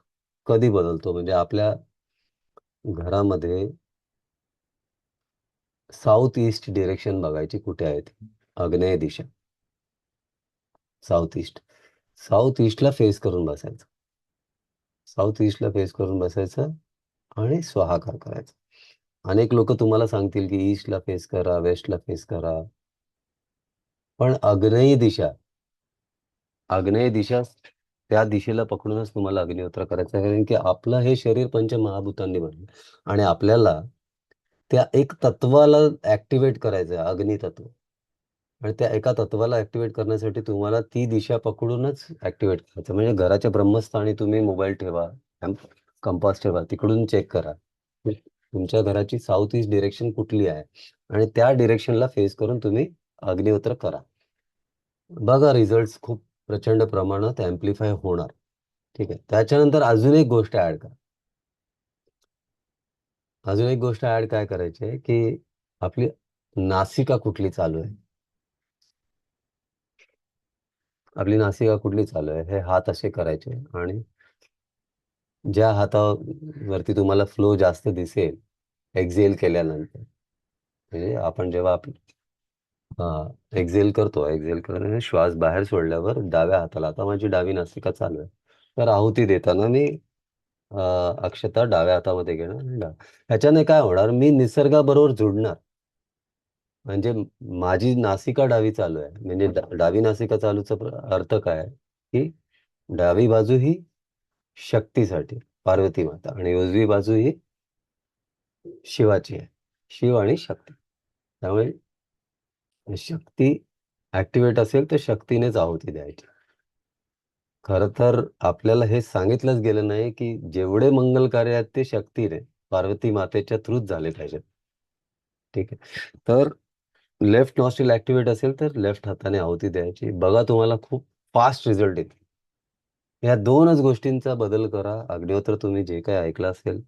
कधी बदलतो म्हणजे आपल्या घरामध्ये साऊथ ईस्ट डिरेक्शन बघायची कुठे आहे ती, आग्नेय दिशा. South east. साऊथ ईस्टला फेस करून बसायचं. साऊथ ईस्टला फेस करून बसायचं आणि स्वाहाकार करायचा. अनेक लोक तुम्हाला सांगतील की ईस्टला फेस करा, वेस्टला फेस करा, पण आग्नेय दिशा त्या दिशेला पकडूनच तुम्हाला अग्निहोत्र करायचं आहे, कारण की आपलं हे शरीर पंचमहाभूतांनी बनलं आणि आपल्याला त्या एक तत्वाला ऍक्टिव्हेट करायचं आहे, अग्नितत्व. आणि त्या एका तत्वाला ऍक्टिव्हेट करण्यासाठी तुम्हाला ती दिशा पकडूनच ऍक्टिव्हेट करायचं. म्हणजे घराच्या ब्रह्मस्थानी तुम्ही मोबाईल ठेवा, कंपास ठेवा, तिकडून चेक करा तुमच्या घराची साऊथ ईस्ट डिरेक्शन कुठली आहे, आणि त्या डिरेक्शनला फेस करून तुम्ही अग्निहोत्र करा. बघा, रिझल्ट खूप प्रचंड प्रमाणात अँप्लिफाय होणार. ठीक आहे. त्याच्यानंतर अजून एक गोष्ट ऍड करा. अजून एक गोष्ट ऍड काय करायची आहे की आपली नासिका कुठली चालू आहे. आपली नासिका कुठली चालू आहे, हे हात असे करायचे आणि ज्या हातावरती तुम्हाला फ्लो जास्त दिसेल एक्झेल केल्यानंतर, म्हणजे आपण जेव्हा एक्झेल करतो, एक्झेल करताना श्वास बाहेर सोडल्यावर डाव्या हाताला, आता माझी डावी नासिका चालू आहे, तर आहुती देताना मी अक्षता डाव्या हातामध्ये घेणार आणि ह्याच्याने काय होणार, मी निसर्गाबरोबर जुडणार. म्हणजे माझी नासिका डावी चालू आहे, म्हणजे डावी नासिका चालूचा अर्थ काय आहे की डावी बाजू ही शक्तीसाठी, पार्वती माता, आणि उजवी बाजू ही शिवाची आहे, शिव आणि शक्ती. त्यामुळे शक्ती ऍक्टिव्हेट असेल तर शक्तीनेच आहुती द्यायची. खर तर आपल्याला हे सांगितलंच गेलं नाही की जेवढे मंगल कार्य आहेत ते शक्तीने, पार्वती मातेच्या थ्रूच झाले पाहिजेत. ठीक आहे. तर लेफ्ट नॉस्ट्रिल ऍक्टिव्हेट असेल तर लेफ्ट हाताने आहुती द्यायची. बघा, तुम्हाला खूप फास्ट रिझल्ट येतील. या दोनच गोष्टींचा बदल करा. अग्निहोत्र तुम्ही जे काही ऐकलं असेल,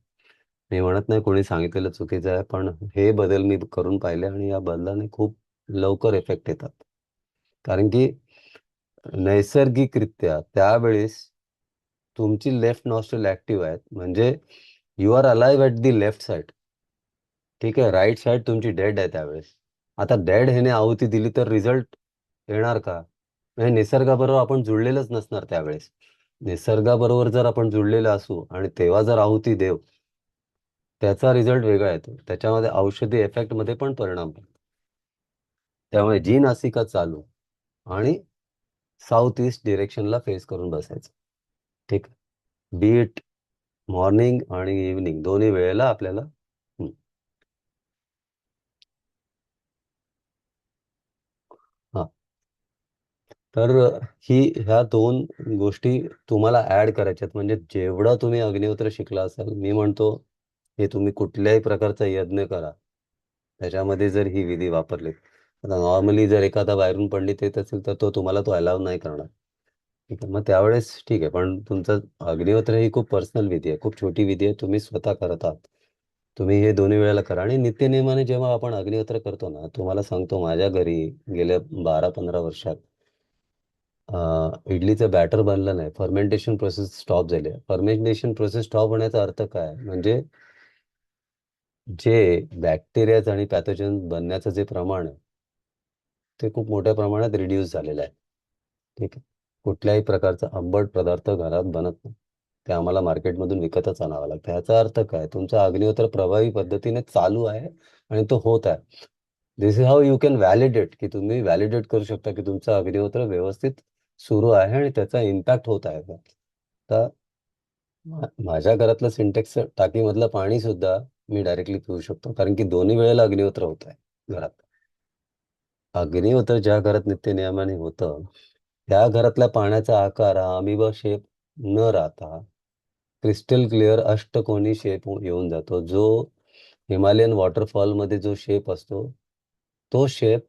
मी म्हणत नाही कोणी सांगितलेलं चुकीचं आहे, पण हे बदल मी करून पाहिले आणि या बदलाने खूप लवकर इफेक्ट येतात. कारण की नैसर्गिकरित्या त्यावेळेस तुमची लेफ्ट नॉस्ट्रल ऍक्टिव्ह आहेत, म्हणजे you are alive at the left side. ठीक आहे. राईट साइड तुमची डेड आहे त्यावेळेस. आता डेड ह्याने आहुती दिली तर रिझल्ट येणार का? म्हणजे निसर्गाबरोबर आपण जुळलेलंच नसणार त्यावेळेस. निसर्गाबरोबर जर आपण जुळलेलं असू आणि तेव्हा जर आहुती देऊ, त्याचा रिझल्ट वेगळा येतो. त्याच्यामध्ये औषधी इफेक्ट मध्ये पण परिणाम होतो. त्यामुळे जी नासिका चालू आणि साऊथ ईस्ट डिरेक्शनला फेस करून बसायचं. ठीक आहे. बी इट मॉर्निंग आणि इव्हनिंग दोन्ही वेळेला आपल्याला. हा. तर ह्या दोन गोष्टी तुम्हाला ऍड करायच्यात. म्हणजे जेवढा तुम्ही अग्निहोत्र शिकला असाल, मी म्हणतो हे तुम्ही कुठल्याही प्रकारचा यज्ञ करा, त्याच्यामध्ये जर ही विधी वापरली. आता नॉर्मली जर एखादा बाहेरून पंडित येत असेल तर तो अलाव नाही करणार. ठीक आहे. मग त्यावेळेस ठीक आहे, पण तुमचं अग्निहोत्र ही खूप पर्सनल विधी आहे, खूप छोटी विधी आहे, तुम्ही स्वतः करत आहात. तुम्ही हे दोन्ही वेळेला करा. आणि नित्यनेमाने जेव्हा आपण अग्निहोत्र करतो ना, तुम्हाला सांगतो, माझ्या घरी गेल्या 12-15 वर्षात इडलीचं बॅटर बनलं नाही, फर्मेंटेशन प्रोसेस स्टॉप झाली आहे. फर्मेंटेशन प्रोसेस स्टॉप होण्याचा अर्थ काय? म्हणजे जे बॅक्टेरियाज आणि पॅथोजन बनण्याचं जे प्रमाण आहे ते खूप मोठ्या प्रमाणात रिड्यूस झालेलं आहे. ठीक आहे. कुठल्याही प्रकारचा आंबट पदार्थ घरात बनत नाही. ते आम्हाला मार्केटमधून विकतच आणावं लागतं. ह्याचा अर्थ काय? तुमचा अग्निहोत्र प्रभावी पद्धतीने चालू आहे आणि तो होत आहे. This is how you can validate, की तुम्ही व्हॅलिडेट करू शकता की तुमचं अग्निहोत्र व्यवस्थित सुरू आहे आणि त्याचा इम्पॅक्ट होत आहे का. तर माझ्या घरातलं सिंटेक्स टाकीमधलं पाणी सुद्धा मी डायरेक्टली पिऊ शकतो, कारण की दोन्ही वेळेला अग्निहोत्र होत आहे घरात. अग्निहोत्र ज्या घरात नित्यनियमाने होतं त्या घरातल्या पाण्याचा आकार हा अमिबा शेप न राहता क्रिस्टल क्लिअर अष्टकोनी शेप येऊन जातो. जो हिमालयन वॉटरफॉलमध्ये जो शेप असतो तो शेप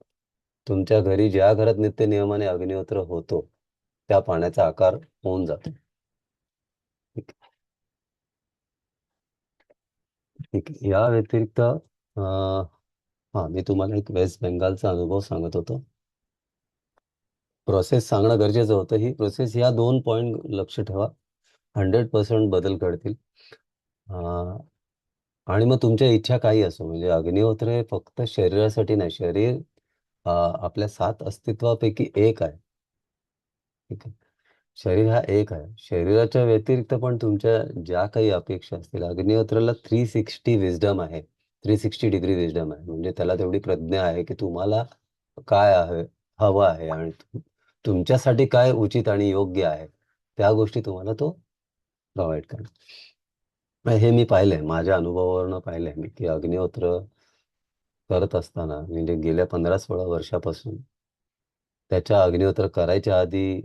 तुमच्या घरी ज्या घरात नित्यनियमाने अग्निहोत्र होतो त्या पाण्याचा आकार होऊन जातो. ठीक ठीक आहे. या व्यतिरिक्त हा, मी तुम्हाला एक वेस्ट बेंगालचा अनुभव सांगत होतो. प्रोसेस सांगणं गरजेचं होतं. ही प्रोसेस, या 2 पॉईंट लक्ष ठेवा, 100% बदल घडतील. अं, आणि मग तुमच्या इच्छा काही असो, म्हणजे अग्निहोत्र हे फक्त शरीरासाठी नाही. शरीर आपल्या 7 अस्तित्वापैकी एक आहे. ठीक आहे. शरीर हा एक आहे. शरीराच्या व्यतिरिक्त पण तुमच्या ज्या काही अपेक्षा असतील, अग्निहोत्राला 360 विजडम आहे. 360 डिग्री विजडम आहे. म्हणजे त्याला तेवढी प्रज्ञा आहे की तुम्हाला काय आहे, हवं आहे, आणि तुमच्यासाठी काय उचित आणि योग्य आहे त्या गोष्टी तुम्हाला तो प्रोव्हाइड करतो. हे मी पाहिलंय, माझ्या अनुभवावरनं पाहिलंय मी, की अग्निहोत्र करत असताना, म्हणजे गेल्या 15-16 वर्षापासून, त्याच्या अग्निहोत्र करायच्या आधी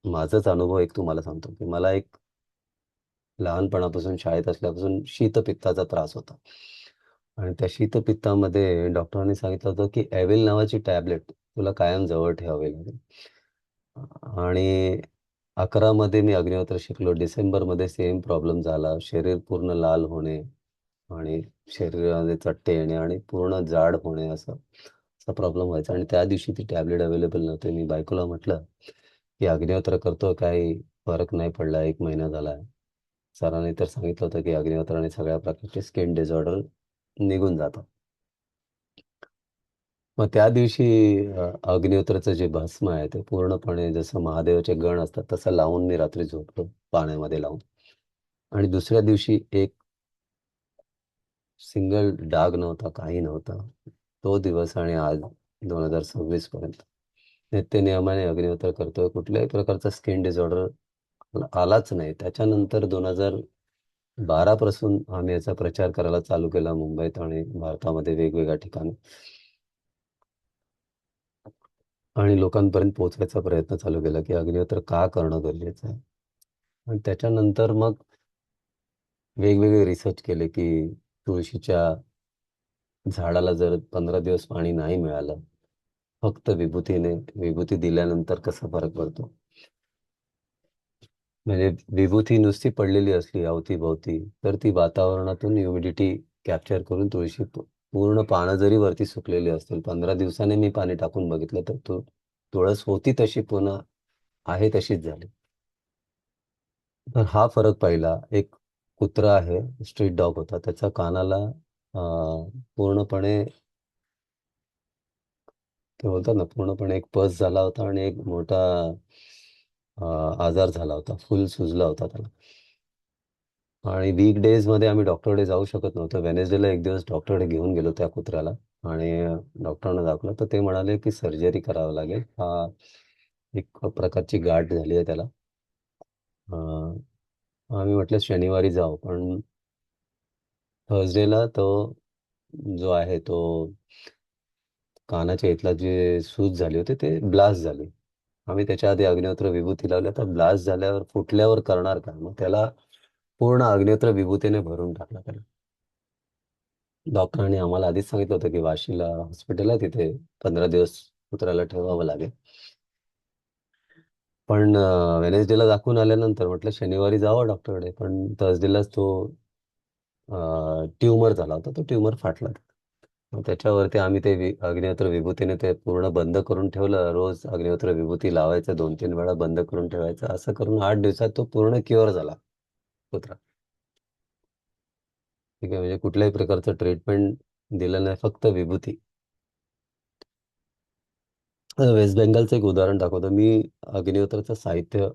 माझाच अनुभव एक तुम्हाला सांगतो, की मला एक लहानपणापासून, शाळेत असल्यापासून शीतपित्ताचा त्रास होता. आणि त्या शीतपित्तामध्ये डॉक्टरांनी सांगितलं होतं की एव्हिल नावाची टॅबलेट तुला कायम जवळ ठेवावी लागेल. आणि 11 मध्ये मी अग्निहोत्र शिकलो. डिसेंबरमध्ये सेम प्रॉब्लेम झाला. शरीर पूर्ण लाल होणे आणि शरीरामध्ये चट्टे येणे आणि पूर्ण जाड होणे, असा असा प्रॉब्लेम व्हायचा. आणि त्या दिवशी ती टॅबलेट अवेलेबल नव्हती. मी बायकोला म्हटलं की अग्निहोत्र करतो, काही फरक नाही पडला, 1 महिना झाला. सरांनी तर सांगितलं होतं की अग्निहोत्राने सगळ्या प्रकारचे स्किन डिसऑर्डर निघून जातात. मग त्या दिवशी अग्निहोत्राचं जे भस्म आहे ते पूर्णपणे जसं महादेवाचे गण असतात तसं लावून मी रात्री झोपलो, पाण्यामध्ये लावून. आणि दुसऱ्या दिवशी एक सिंगल डाग नव्हता, काही नव्हता. तो दिवस आणि आज 2026 पर्यंत नित्य नियमाने अग्निहोत्र करतोय. कुठल्याही प्रकारचा स्किन डिसऑर्डर आलाच नाही. त्याच्यानंतर 2012 पासून आम्ही याचा प्रचार करायला चालू केला मुंबईत आणि भारतामध्ये वेगवेगळ्या ठिकाणी, आणि लोकांपर्यंत पोहोचवायचा प्रयत्न चालू केला की अग्निहोत्र का करणं गरजेचं आहे. आणि त्याच्यानंतर मग वेगवेगळे रिसर्च केले की तुळशीच्या झाडाला जर 15 दिवस पाणी नाही मिळालं, फक्त विभूती दिल्यानंतर कसा फरक पडतो. म्हणजे विभूती नुसती पडलेली असली अवतीभोवती तर ती वातावरणातून ह्युमिडिटी कॅप्चर करून तुळशी पूर्ण पानं जरी वरती सुकलेली असतील, 15 दिवसाने मी पाणी टाकून बघितलं तर तुळस होती तशी पुन्हा आहे तशीच झाली. तर हा फरक पाहिला. एक कुत्रा आहे, स्ट्रीट डॉग होता, त्याच्या कानाला पूर्णपणे, ते बोलतात ना, पूर्णपणे एक पस झाला होता आणि एक मोठा आजार झाला होता, फुल सुजला होता त्याला. आणि वीक मध्ये आम्ही डॉक्टरकडे जाऊ शकत नव्हतो. वेनेसडेला एक दिवस डॉक्टरकडे घेऊन गेलो त्या कुत्र्याला, आणि डॉक्टरांना दाखवलं तर ते म्हणाले की सर्जरी करावं लागेल. हा एक प्रकारची गाठ झाली आहे त्याला. अं, आम्ही म्हटलं शनिवारी जाऊ, पण थर्सडेला तो जो आहे तो कानाच्या इथला जे सूज झाली होती ते ब्लास्ट झाली. आम्ही त्याच्या आधी अग्निहोत्र विभूती लावल्या, तर ब्लास्ट झाल्यावर फुटल्यावर करणार काय, मग त्याला पूर्ण अग्निहोत्र विभूतीने भरून टाकला त्याला. डॉक्टरांनी आम्हाला आधीच सांगितलं होतं की वाशीला हॉस्पिटल आहे, तिथे 15 दिवस कुत्र्याला ठेवावं लागेल. पण वेनेसडेला दाखवून आल्यानंतर म्हटलं शनिवारी जावं डॉक्टरकडे, पण थर्सडेलाच तो ट्यूमर झाला होता, तो ट्यूमर फाटला. मग त्याच्यावरती आम्ही ते अग्निहोत्र विभूतीने ते पूर्ण बंद करून ठेवलं. रोज अग्निहोत्र विभूती लावायचं, 2-3 वेळा बंद करून ठेवायचं. असं करून 8 दिवसात तो पूर्ण क्युअर झाला कुत्रा. ठीक आहे, म्हणजे कुठल्याही प्रकारचं ट्रीटमेंट दिलं नाही, फक्त विभूती. वेस्ट बेंगलचं एक उदाहरण दाखवतो मी. अग्निहोत्राचं साहित्य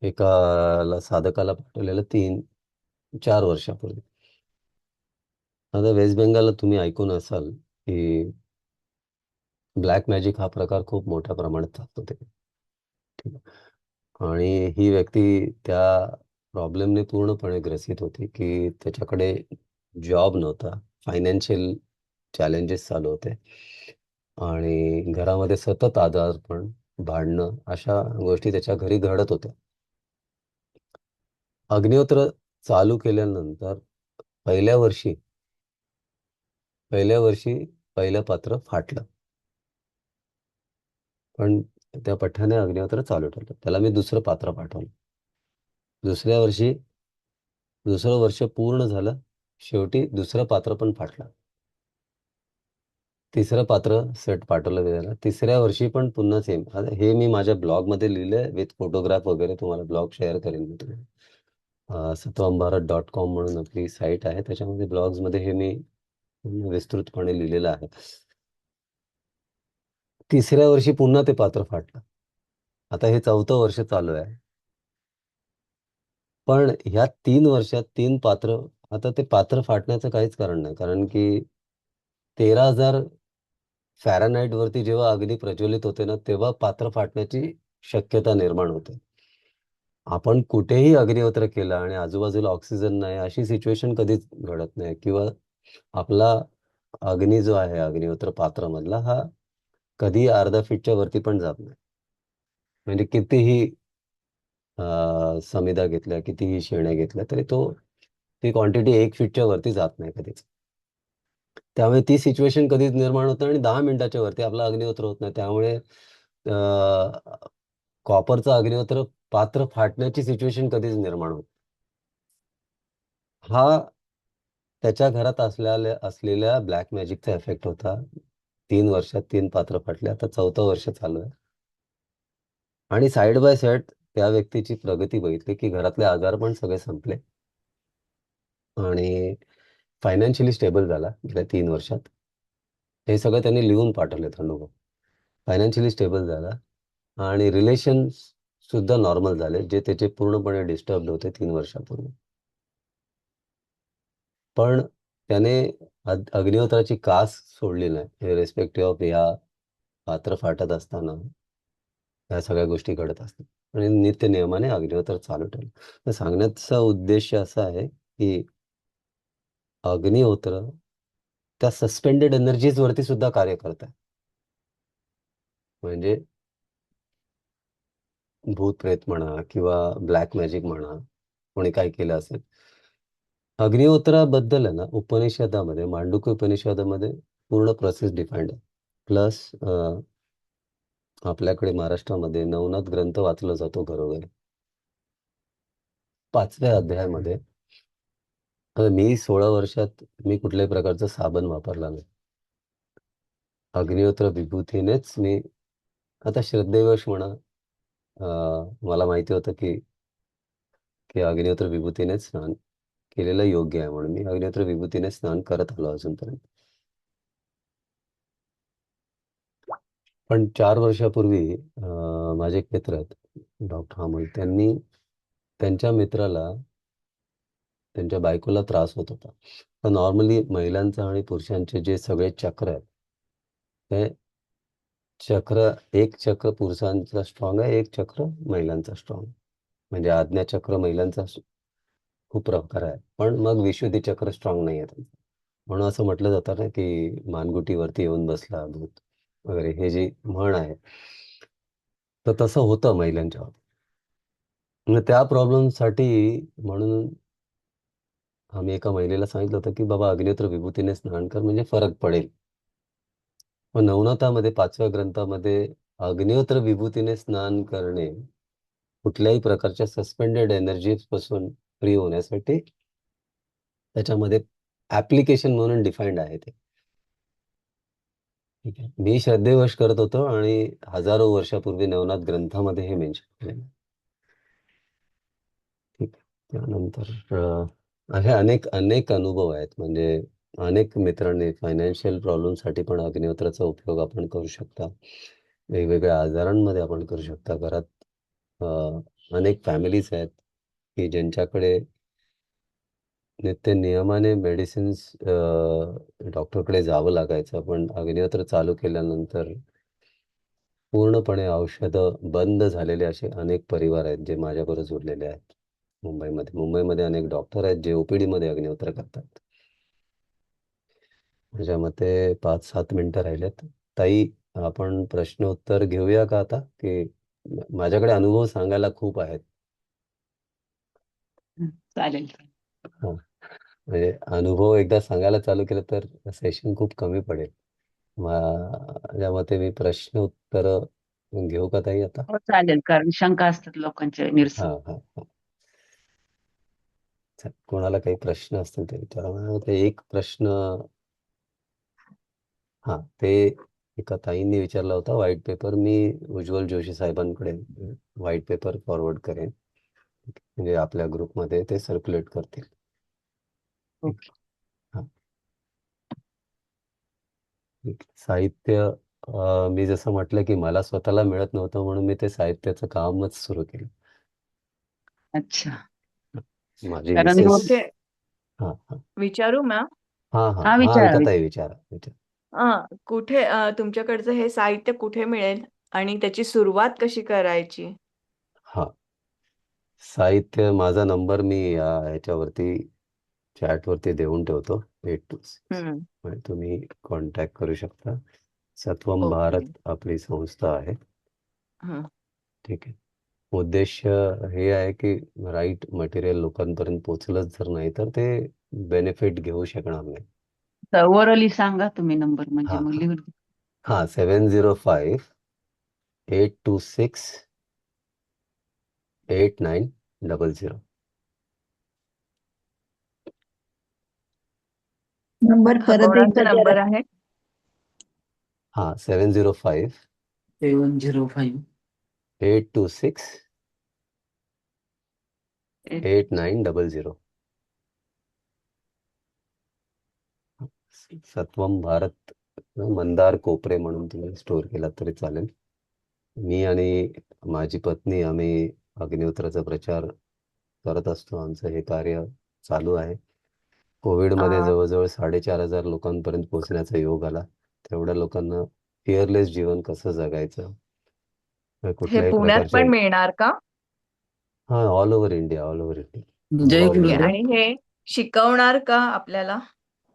एका साधकाला पाठवलेलं 3-4 वर्षापूर्वी. आता वेस्ट बेंगालला तुम्ही ऐकून असाल की ब्लॅक मॅजिक हा प्रकार खूप मोठ्या प्रमाणात चालतो ते. ठीक आहे. आणि ही व्यक्ती त्या प्रॉब्लेमने पूर्णपणे ग्रसित होती की त्याच्याकडे जॉब नव्हता, फायनान्शियल चॅलेंजेस चालू होते आणि घरामध्ये सतत आजारपण, भांडणं अशा गोष्टी त्याच्या घरी घडत होत्या. अग्निहोत्र चालू केल्यानंतर पहिल्या वर्षी पहिल्या वर्षी पहिलं पात्र फाटलं. पण त्या पठ्ठाने अग्निहोत्र चालू ठेवलं. त्याला मी दुसरं पात्र पाठवलं. दुसऱ्या वर्षी दुसरं वर्ष पूर्ण झालं. शेवटी दुसरं पात्र पण फाटलं. तिसरं पात्र सेट पाठवलं त्याला. तिसऱ्या वर्षी पण पुन्हा सेम. आता हे मी माझ्या ब्लॉगमध्ये लिहिलंय विथ फोटोग्राफ वगैरे. तुम्हाला ब्लॉग शेअर करेन मी तुम्हाला. satwamBharat.com म्हणून आपली साईट आहे. त्याच्यामध्ये ब्लॉग्समध्ये हे मी पूर्ण विस्तृतपणे लिहिलेलं आहे. तिसऱ्या वर्षी पुन्हा ते पात्र फाटलं. आता हे 4थं वर्ष चालू आहे. पण ह्या 3 वर्षात 3 पात्र. आता ते पात्र फाटण्याचं काहीच कारण नाही, कारण की 13,000 फॅरनहाईट वरती जेव्हा अग्नी प्रज्वलित होते ना, तेव्हा पात्र फाटण्याची शक्यता निर्माण होते. आपण कुठेही अग्निहोत्र केला आणि आजूबाजूला ऑक्सिजन नाही, अशी सिच्युएशन कधीच घडत नाही. किंवा आपला अग्नी जो आहे अग्निहोत्र पात्रामधला, हा कधी अर्ध्या फीटच्या वरती पण जात नाही. म्हणजे कितीही समिधा घेतल्या, कितीही शेण्या घेतल्या, तरी ती क्वांटिटी 1 फीटच्या वरती जात नाही कधीच. त्यामुळे ती सिच्युएशन कधीच निर्माण होत नाही आणि 10 मिनिटाच्या वरती आपला अग्निहोत्र होत नाही. त्यामुळे कॉपरचं अग्निहोत्र पात्र फाटण्याची सिच्युएशन कधीच निर्माण होत. हा त्याच्या घरात असलेल्या ब्लॅक मॅजिकचा इफेक्ट होता. 3 वर्षात 3 पात्र फाटले. आता 4थं वर्ष चालू आहे. आणि साइड बाय साइड त्या व्यक्तीची प्रगती बघितली की घरातले आजार पण सगळे संपले आणि फायनान्शियली स्टेबल झाला गेल्या 3 वर्षात. हे सगळं त्यांनी लिहून पाठवलेत अनुभव. फायनान्शियली स्टेबल झाला आणि रिलेशन सुद्धा नॉर्मल झाले, जे त्याचे पूर्णपणे डिस्टर्ब होते 3 वर्षापूर्वी. पण त्याने अग्निहोत्राची कास सोडली नाही, रिस्पेक्टिव्ह ऑफ ह्या पात्र फाटत असताना ह्या सगळ्या गोष्टी घडत असतात आणि नित्य नियमाने अग्निहोत्र चालू ठेवलं. तर सांगण्याचा उद्देश असा आहे की अग्निहोत्र त्या सस्पेंडेड एनर्जीज वरती सुद्धा कार्य करत आहे. म्हणजे भूत प्रेत म्हणा किंवा ब्लॅक मॅजिक म्हणा, कोणी काय केलं असेल. अग्निहोत्राबद्दल आहे ना, उपनिषदामध्ये, मांडुक्य उपनिषदामध्ये पूर्ण प्रोसेस डिफाईंड आहे. प्लस आपल्याकडे महाराष्ट्रामध्ये नवनाथ ग्रंथ वाचला जातो घरोघरी. 5व्या अध्यायामध्ये, आता मी 16 वर्षात मी कुठल्याही प्रकारचं साबण वापरला नाही. अग्निहोत्र विभूतीनेच मी, आता श्रद्धेवश म्हणा, मला माहिती होतं की अग्निहोत्र विभूतीनेच स्नान केलेलं योग्य आहे, म्हणून मी अग्निहोत्र विभूतीने स्नान करत आलो अजूनपर्यंत. पण 4 वर्षापूर्वी माझे एक मित्र आहेत, डॉक्टर अमोल. त्यांनी त्यांच्या मित्राला, त्यांच्या बायकोला त्रास होत होता. तर नॉर्मली महिलांचं आणि पुरुषांचे जे सगळे चक्र आहेत, ते चक्र, एक चक्र पुरुषांचा स्ट्रॉंग आहे, एक चक्र महिलांचा स्ट्रॉंग. म्हणजे आज्ञाचक्र महिलांचा खूप प्रकार आहे, पण मग विशुद्धी चक्र स्ट्रॉंग नाही आहे त्यांचं. म्हणून असं म्हटलं जातं ना की मानगुटीवरती येऊन बसला भूत वगैरे, हे जी म्हण आहे. तर तसं होतं महिलांच्या बाबतीत. मग त्या प्रॉब्लेमसाठी म्हणून आम्ही एका महिलेला सांगितलं होतं की बाबा अग्निहोत्र विभूतीने स्नान कर, म्हणजे फरक पडेल. मग नवनाथामध्ये 5व्या ग्रंथामध्ये अग्निहोत्र विभूतीने स्नान करणे कुठल्याही प्रकारच्या सस्पेंडेड एनर्जीज पासून फ्री होण्यासाठी त्याच्यामध्ये ऍप्लिकेशन म्हणून डिफाईन्ड आहे ते. ठीक आहे. मी श्रद्धेवश करत होतो आणि हजारो वर्षापूर्वी नवनाथ ग्रंथामध्ये हे मेन्शन केलेलं आहे. ठीक आहे. त्यानंतर असे अनेक अनेक अनुभव आहेत. म्हणजे अनेक मित्रांनी फायनान्शियल प्रॉब्लेमसाठी पण अग्निहोत्राचा उपयोग आपण करू शकता. वेगवेगळ्या आजारांमध्ये आपण करू शकता. घरात अनेक फॅमिलीज आहेत की ज्यांच्याकडे नित्य नियमाने मेडिसिन्स डॉक्टरकडे जावं लागायचं, पण अग्निहोत्र चालू केल्यानंतर पूर्णपणे औषधं बंद झालेले असे अनेक परिवार आहेत जे माझ्याबरोबर जोडलेले आहेत. मुंबईमध्ये अनेक डॉक्टर आहेत जे ओपीडी मध्ये अग्निहोत्र करतात. माझ्या मते 5-7 मिनिटं राहिलेत. ताई, आपण प्रश्न उत्तर घेऊया का आता, की माझ्याकडे अनुभव सांगायला खूप आहेत. चालेल. हा, म्हणजे अनुभव एकदा सांगायला चालू केलं तर सेशन खूप कमी पडेल. माझ्या मते मी प्रश्न उत्तर घेऊ का ताई आता? हो चालेल, कारण शंका असतात लोकांच्या हा निरसन. हा हा. कोणाला काही प्रश्न असतील ते विचारा. मला वाटतं एक प्रश्न, हा, ते एका ताईंनी विचारला होता. व्हाईट पेपर मी उज्ज्वल जोशी साहेबांकडे व्हाईट पेपर फॉरवर्ड करेन, म्हणजे आपल्या ग्रुपमध्ये ते सर्क्युलेट करतील. ओके. हा, ठीक. साहित्य, मी जसं म्हटलं की मला स्वतःला मिळत नव्हतं म्हणून मी ते साहित्याचं कामच सुरू केलं. अच्छा. माझी कारण मिसेस. कुठे हा हा विचारू मॅम? हा हा हा, हा, विचारा ऐका ताई, विचारा. विचारा विचारा. कुठे तुमच्याकडचं हे साहित्य कुठे मिळेल आणि त्याची सुरुवात कशी करायची? हा, साहित्य, माझा नंबर मी ह्याच्यावरती चॅटवरती देऊन ठेवतो, 826. हम्म. म्हणजे तुम्ही कॉन्टॅक्ट करू शकता. सत्वम ओके. भारत आपली संस्था आहे. हं. ठीक आहे. उद्देश हे आहे की राईट मटेरियल लोकांपर्यंत पोचलंच जर नाही तर ते बेनिफिट घेऊ शकणार नाही. ओरली सांगा तुम्ही नंबर, म्हणजे हा मग हा लिहून. हा, 705-826-8900. नंबर हा परत कोणाचा एकदा नंबर जरा. आहे? हा, 705 705 826 एक. 8900. सत्वम भारत, मंदार कोपरे म्हणून तुम्ही स्टोअर केला तरी चालेल. मी आणि माझी पत्नी आम्ही अग्निहोत्राचा प्रचार करत असतो. आमचं हे कार्य चालू आहे. कोविडमध्ये अं, जवळजवळ 4,500 लोकांपर्यंत पोहोचण्याचा योग आला. तेवढ्या लोकांना फिअरलेस जीवन कसं जगायचं, हे कुठल्याही पुण्यात प्रकारचे. पण मिळणार का? हा, all over India, all over India, जय ऑल ओके. इंडिया. गुरुदेव. आणि हे शिकवणार का आपल्याला?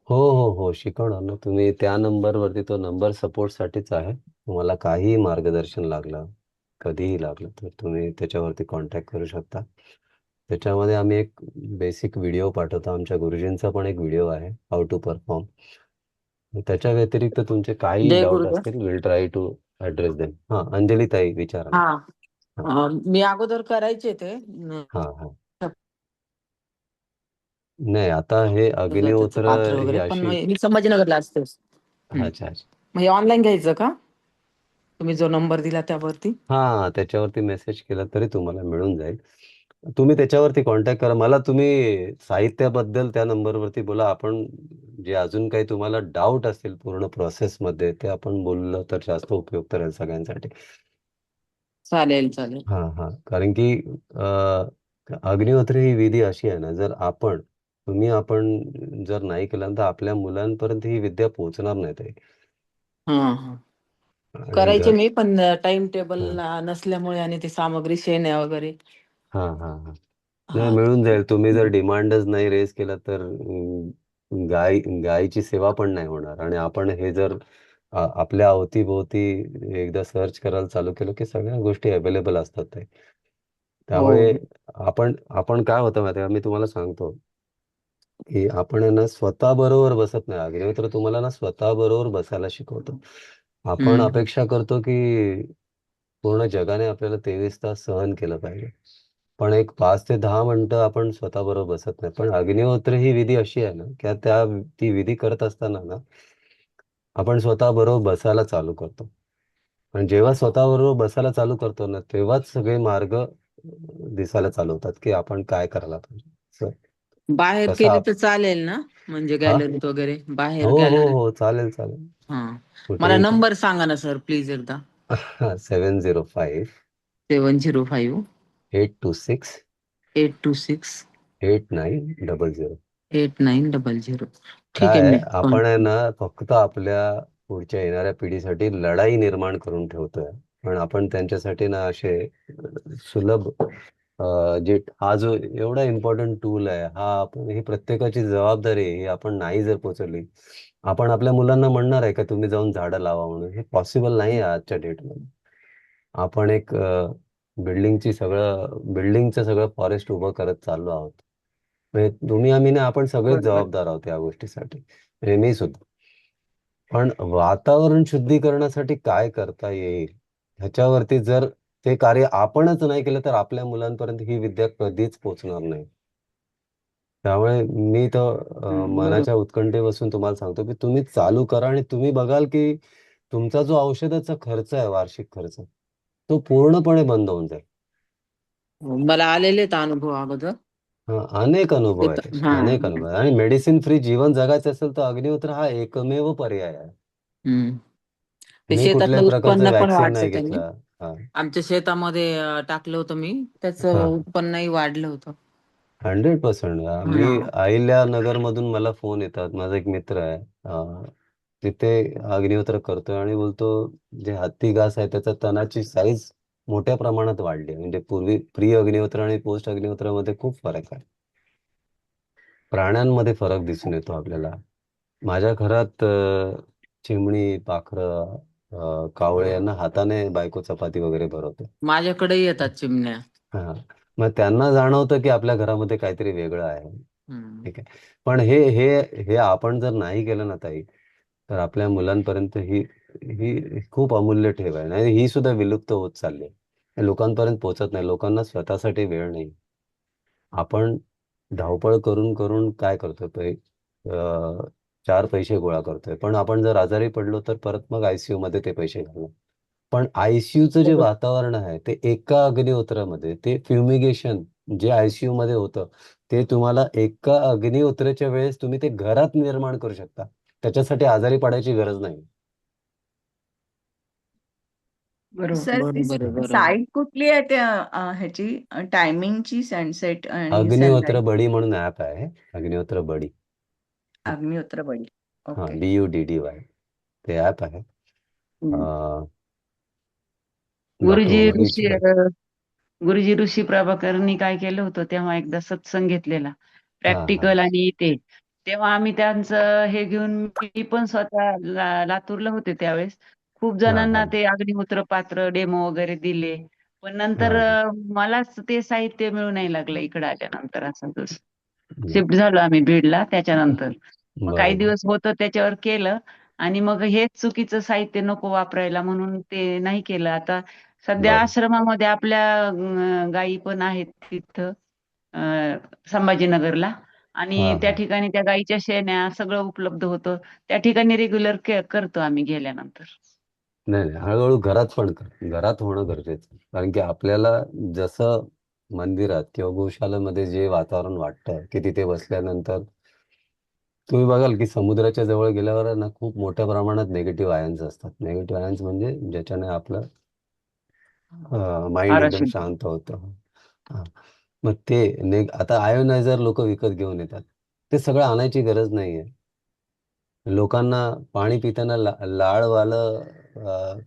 हो हो हो, शिकवणार ना. तुम्ही त्या नंबरवरती, तो नंबर सपोर्टसाठीच आहे. तुम्हाला काहीही मार्गदर्शन लागलं, कधीही लागलं, तर तुम्ही त्याच्यावरती कॉन्टॅक्ट करू शकता. त्याच्यामध्ये आम्ही एक बेसिक व्हिडिओ पाठवतो. आमच्या गुरुजींचा पण एक व्हिडिओ आहे, हाऊ टू परफॉर्म. त्याच्या व्यतिरिक्त तुमचे काही जय डाऊट गुरुदेव. असतील, will try to address them. हा, अंजली ताई विचारा ना. हा, हा मी अगोदर करायचे ते हा हा. नाही, आता हे त्याचं अग्निहोत्र पात्र ही वगैरे, पण अशी. मी संभाजीनगरला असते. अच्छा अच्छा. मग हे ऑनलाईन घ्यायचं का? तुम्ही जो नंबर दिला त्यावरती? हा, त्याच्यावरती मेसेज केला तरी तुम्हाला मिळून जाईल. तुम्ही त्याच्यावरती कॉन्टॅक्ट करा. मला तुम्ही साहित्याबद्दल त्या नंबरवरती बोला. आपण जे अजून काही तुम्हाला डाऊट असतील पूर्ण प्रोसेसमध्ये, ते आपण बोललं तर जास्त उपयुक्त राहील सगळ्यांसाठी. चालेल चालेल. हा हा, कारण की अग्निहोत्री ही विधी अशी आहे ना, जर आपण जर नाही केलं तर आपल्या मुलांपर्यंत ही विद्या पोहोचणार नाही ताई. हा हा, आणि करायचे घर. मी, पण टाइम हा टेबल नसल्यामुळे आणि ती सामग्री शेण्या वगैरे. हा हा हा. नाही, हा. मिळून जाईल. तुम्ही जर डिमांडच नाही रेज केला तर गायीची सेवा पण नाही होणार. आणि आपण हे जर आपल्या अवतीभोवती एकदा सर्च करायला चालू केलं की सगळ्या गोष्टी अवेलेबल असतात ते. हो. त्यामुळे आपण आपण काय होतं माहिती आहे का, मी तुम्हाला सांगतो की आपण आहे ना स्वतः बरोबर बसत नाही. अग्निहोत्र तुम्हाला ना स्वतः बरोबर बसायला शिकवतो. आपण हम्म. अपेक्षा करतो की पूर्ण जगाने आपल्याला 23 तास सहन केलं पाहिजे. पण एक 5 ते 10 मिनिटं आपण स्वतःबरोबर बसत नाही. पण अग्निहोत्र ही विधी अशी आहे ना, की ती विधी करत असताना ना, आपण स्वतःबरोबर बसायला चालू करतो. आणि जेव्हा स्वतःबरोबर बसायला चालू करतो ना, तेव्हाच सगळे मार्ग दिसायला चालू होतात, की आपण काय करायला पाहिजे. बाहेर तसं केली आप तर चालेल ना? म्हणजे हा गॅलरीत वगैरे हो बाहेर हो गॅलरीत. हो चालेल चालेल. हा. मला कुठेही नंबर सांगा ना सर प्लीज एकदा. 705 705 826 826 8900. 8900. ठीक काय आहे आहे, मी आपण आहे ना फक्त आपल्या पुढच्या येणाऱ्या पिढीसाठी लढाई निर्माण करून ठेवतोय. पण आपण त्यांच्यासाठी ना असे सुलभ हा जो एवढा इम्पॉर्टंट टूल आहे, हा आपण ही प्रत्येकाची जबाबदारी आहे, ही आपण नाही जर पोचवली, आपण आपल्या मुलांना म्हणणार आहे का तुम्ही जाऊन झाडं लावा म्हणून? हे पॉसिबल नाही आहे आजच्या डेटमध्ये. आपण एक बिल्डिंगचं सगळं फॉरेस्ट उभं करत चाललो आहोत. म्हणजे तुम्ही आम्ही नाही, आपण सगळेच बरोबर. जबाबदार आहोत या गोष्टीसाठी. म्हणजे मी सुद्धा. पण वातावरण शुद्धीकरणासाठी काय करता येईल ह्याच्यावरती जर ते कार्य आपणच नाही केलं तर आपल्या मुलांपर्यंत ही विद्या कधीच पोहोचणार नाही. त्यामुळे मी तर बरोबर. मनाच्या उत्कंठेपासून तुम्हाला सांगतो की तुम्ही चालू करा आणि तुम्ही बघाल की तुमचा जो औषधाचा खर्च आहे, वार्षिक खर्च, तो पूर्णपणे बंद होऊन जाईल. मला आलेले आहेत अनुभव अगोदर. अनेक अनुभव आहेत असे, हा. अनेक अनुभव आहेत. आणि मेडिसिन फ्री जीवन जगायचं असेल तर अग्निहोत्र हा एकमेव पर्याय आहे. हम्म. ते मी शेतातलं कुठल्याही प्रकारचं उत्पन्न पण व्हॅक्सिन वाढतं नाही त्यांनी. घेतलं. हा आमच्या शेतामध्ये टाकलं होतं मी, त्याचं हा उत्पन्नही वाढलं होतं. 100%. मी हा. अहिल्यानगर मधून मला फोन येतात. माझा एक मित्र आहे, तिथे अग्निहोत्र करतोय आणि बोलतो जे हत्ती घास आहे त्याच्या तणाची साईज मोठ्या प्रमाणात वाढली आहे. म्हणजे पूर्वी प्री अग्निहोत्र आणि पोस्ट अग्निहोत्रामध्ये खूप फरक आहे. प्राण्यांमध्ये फरक दिसून येतो आपल्याला. माझ्या घरात चिमणी, पाखरं, कावळे यांना हाताने बायको चपाती वगैरे भरवते. माझ्याकडे येतात चिमण्या. हा. मग त्यांना जाणवतं की आपल्या घरामध्ये काहीतरी वेगळं आहे. हम्म. ठीक आहे. पण हे हे हे आपण जर नाही केलं ना ताई, तर आपल्या मुलांपर्यंत ही ही खूप अमूल्य ठेव आहे. नाही ही सुद्धा विलुप्त होत चालली आहे. हे लोकांपर्यंत पोहोचत नाही. लोकांना स्वतःसाठी वेळ नाही. आपण धावपळ करून करून काय करतोय अ, 4 पैसे गोळा करतोय. पण आपण जर आजारी पडलो तर परत मग आयसीयू मध्ये ते पैसे घालणं. पण आयसीयूचं जे बरोबर. वातावरण आहे ते एका अग्निहोत्रामध्ये ते फ्युमिगेशन जे आयसीयू मध्ये होतं, ते तुम्हाला एका अग्निहोत्राच्या वेळेस तुम्ही ते घरात निर्माण करू शकता. त्याच्यासाठी आजारी पडायची गरज नाही. बरोबर. सर ती बरोबर आहे, बरोबर. साईट कुठली आहे त्या ह्याची टायमिंगची सनसेट आणि अग्निहोत्र सनराईज? बडी म्हणून ऍप आहे. अग्निहोत्र बडी. अग्निहोत्र बळी. हा, ओके. BUDDY ते ऍप आहे. हम्म. डॉक्टर गुरुजी उमाईची ऋषी बाई. गुरुजी ऋषी प्रभाकरांनी काय केलं होतं तेव्हा एकदा सत्संग घेतलेला, हा हा प्रॅक्टिकल आणि ते. तेव्हा आम्ही त्यांचं हे घेऊन मी पण स्वतः लातूरला होते त्यावेळेस. खूप हा हा जणांना ते अग्निहोत्र पात्र डेमो वगैरे दिले. पण नंतर हा मलाच ते साहित्य मिळू नाही लागलं इकडे आल्यानंतर. असं बर शिफ्ट झालो आम्ही बीडला त्याच्यानंतर. मग काही बरोबर. दिवस होतं त्याच्यावर केलं आणि मग हेच चुकीचं साहित्य नको वापरायला म्हणून ते नाही केलं. आता सध्या बरं. आश्रमामध्ये आपल्या गायी पण आहेत तिथं, संभाजीनगरला. हा आणि त्या हा ठिकाणी त्या गायीच्या शेण्या सगळं उपलब्ध होतं. त्या ठिकाणी रेग्युलर करतो आम्ही गेल्यानंतर. नाही नाही, हळूहळू घरात पण कर. घरात होणं गरजेचं आहे. कारण की आपल्याला जसं मंदिरात किंवा गोशाळेमध्ये जे वातावरण वाटतं की तिथे बसल्यानंतर तुम्ही बघाल की समुद्राच्या जवळ गेल्यावर आहे ना खूप मोठ्या प्रमाणात निगेटिव्ह आयन्स असतात. निगेटिव्ह आयन्स म्हणजे ज्याच्याने आपलं माइंड एकदम अशुद्ध. शांत होतं. हा. मग आता आयोनायझर लोक विकत घेऊन येतात. ते सगळं आणायची गरज नाहीये. लोकांना पाणी पिताना लाळवालं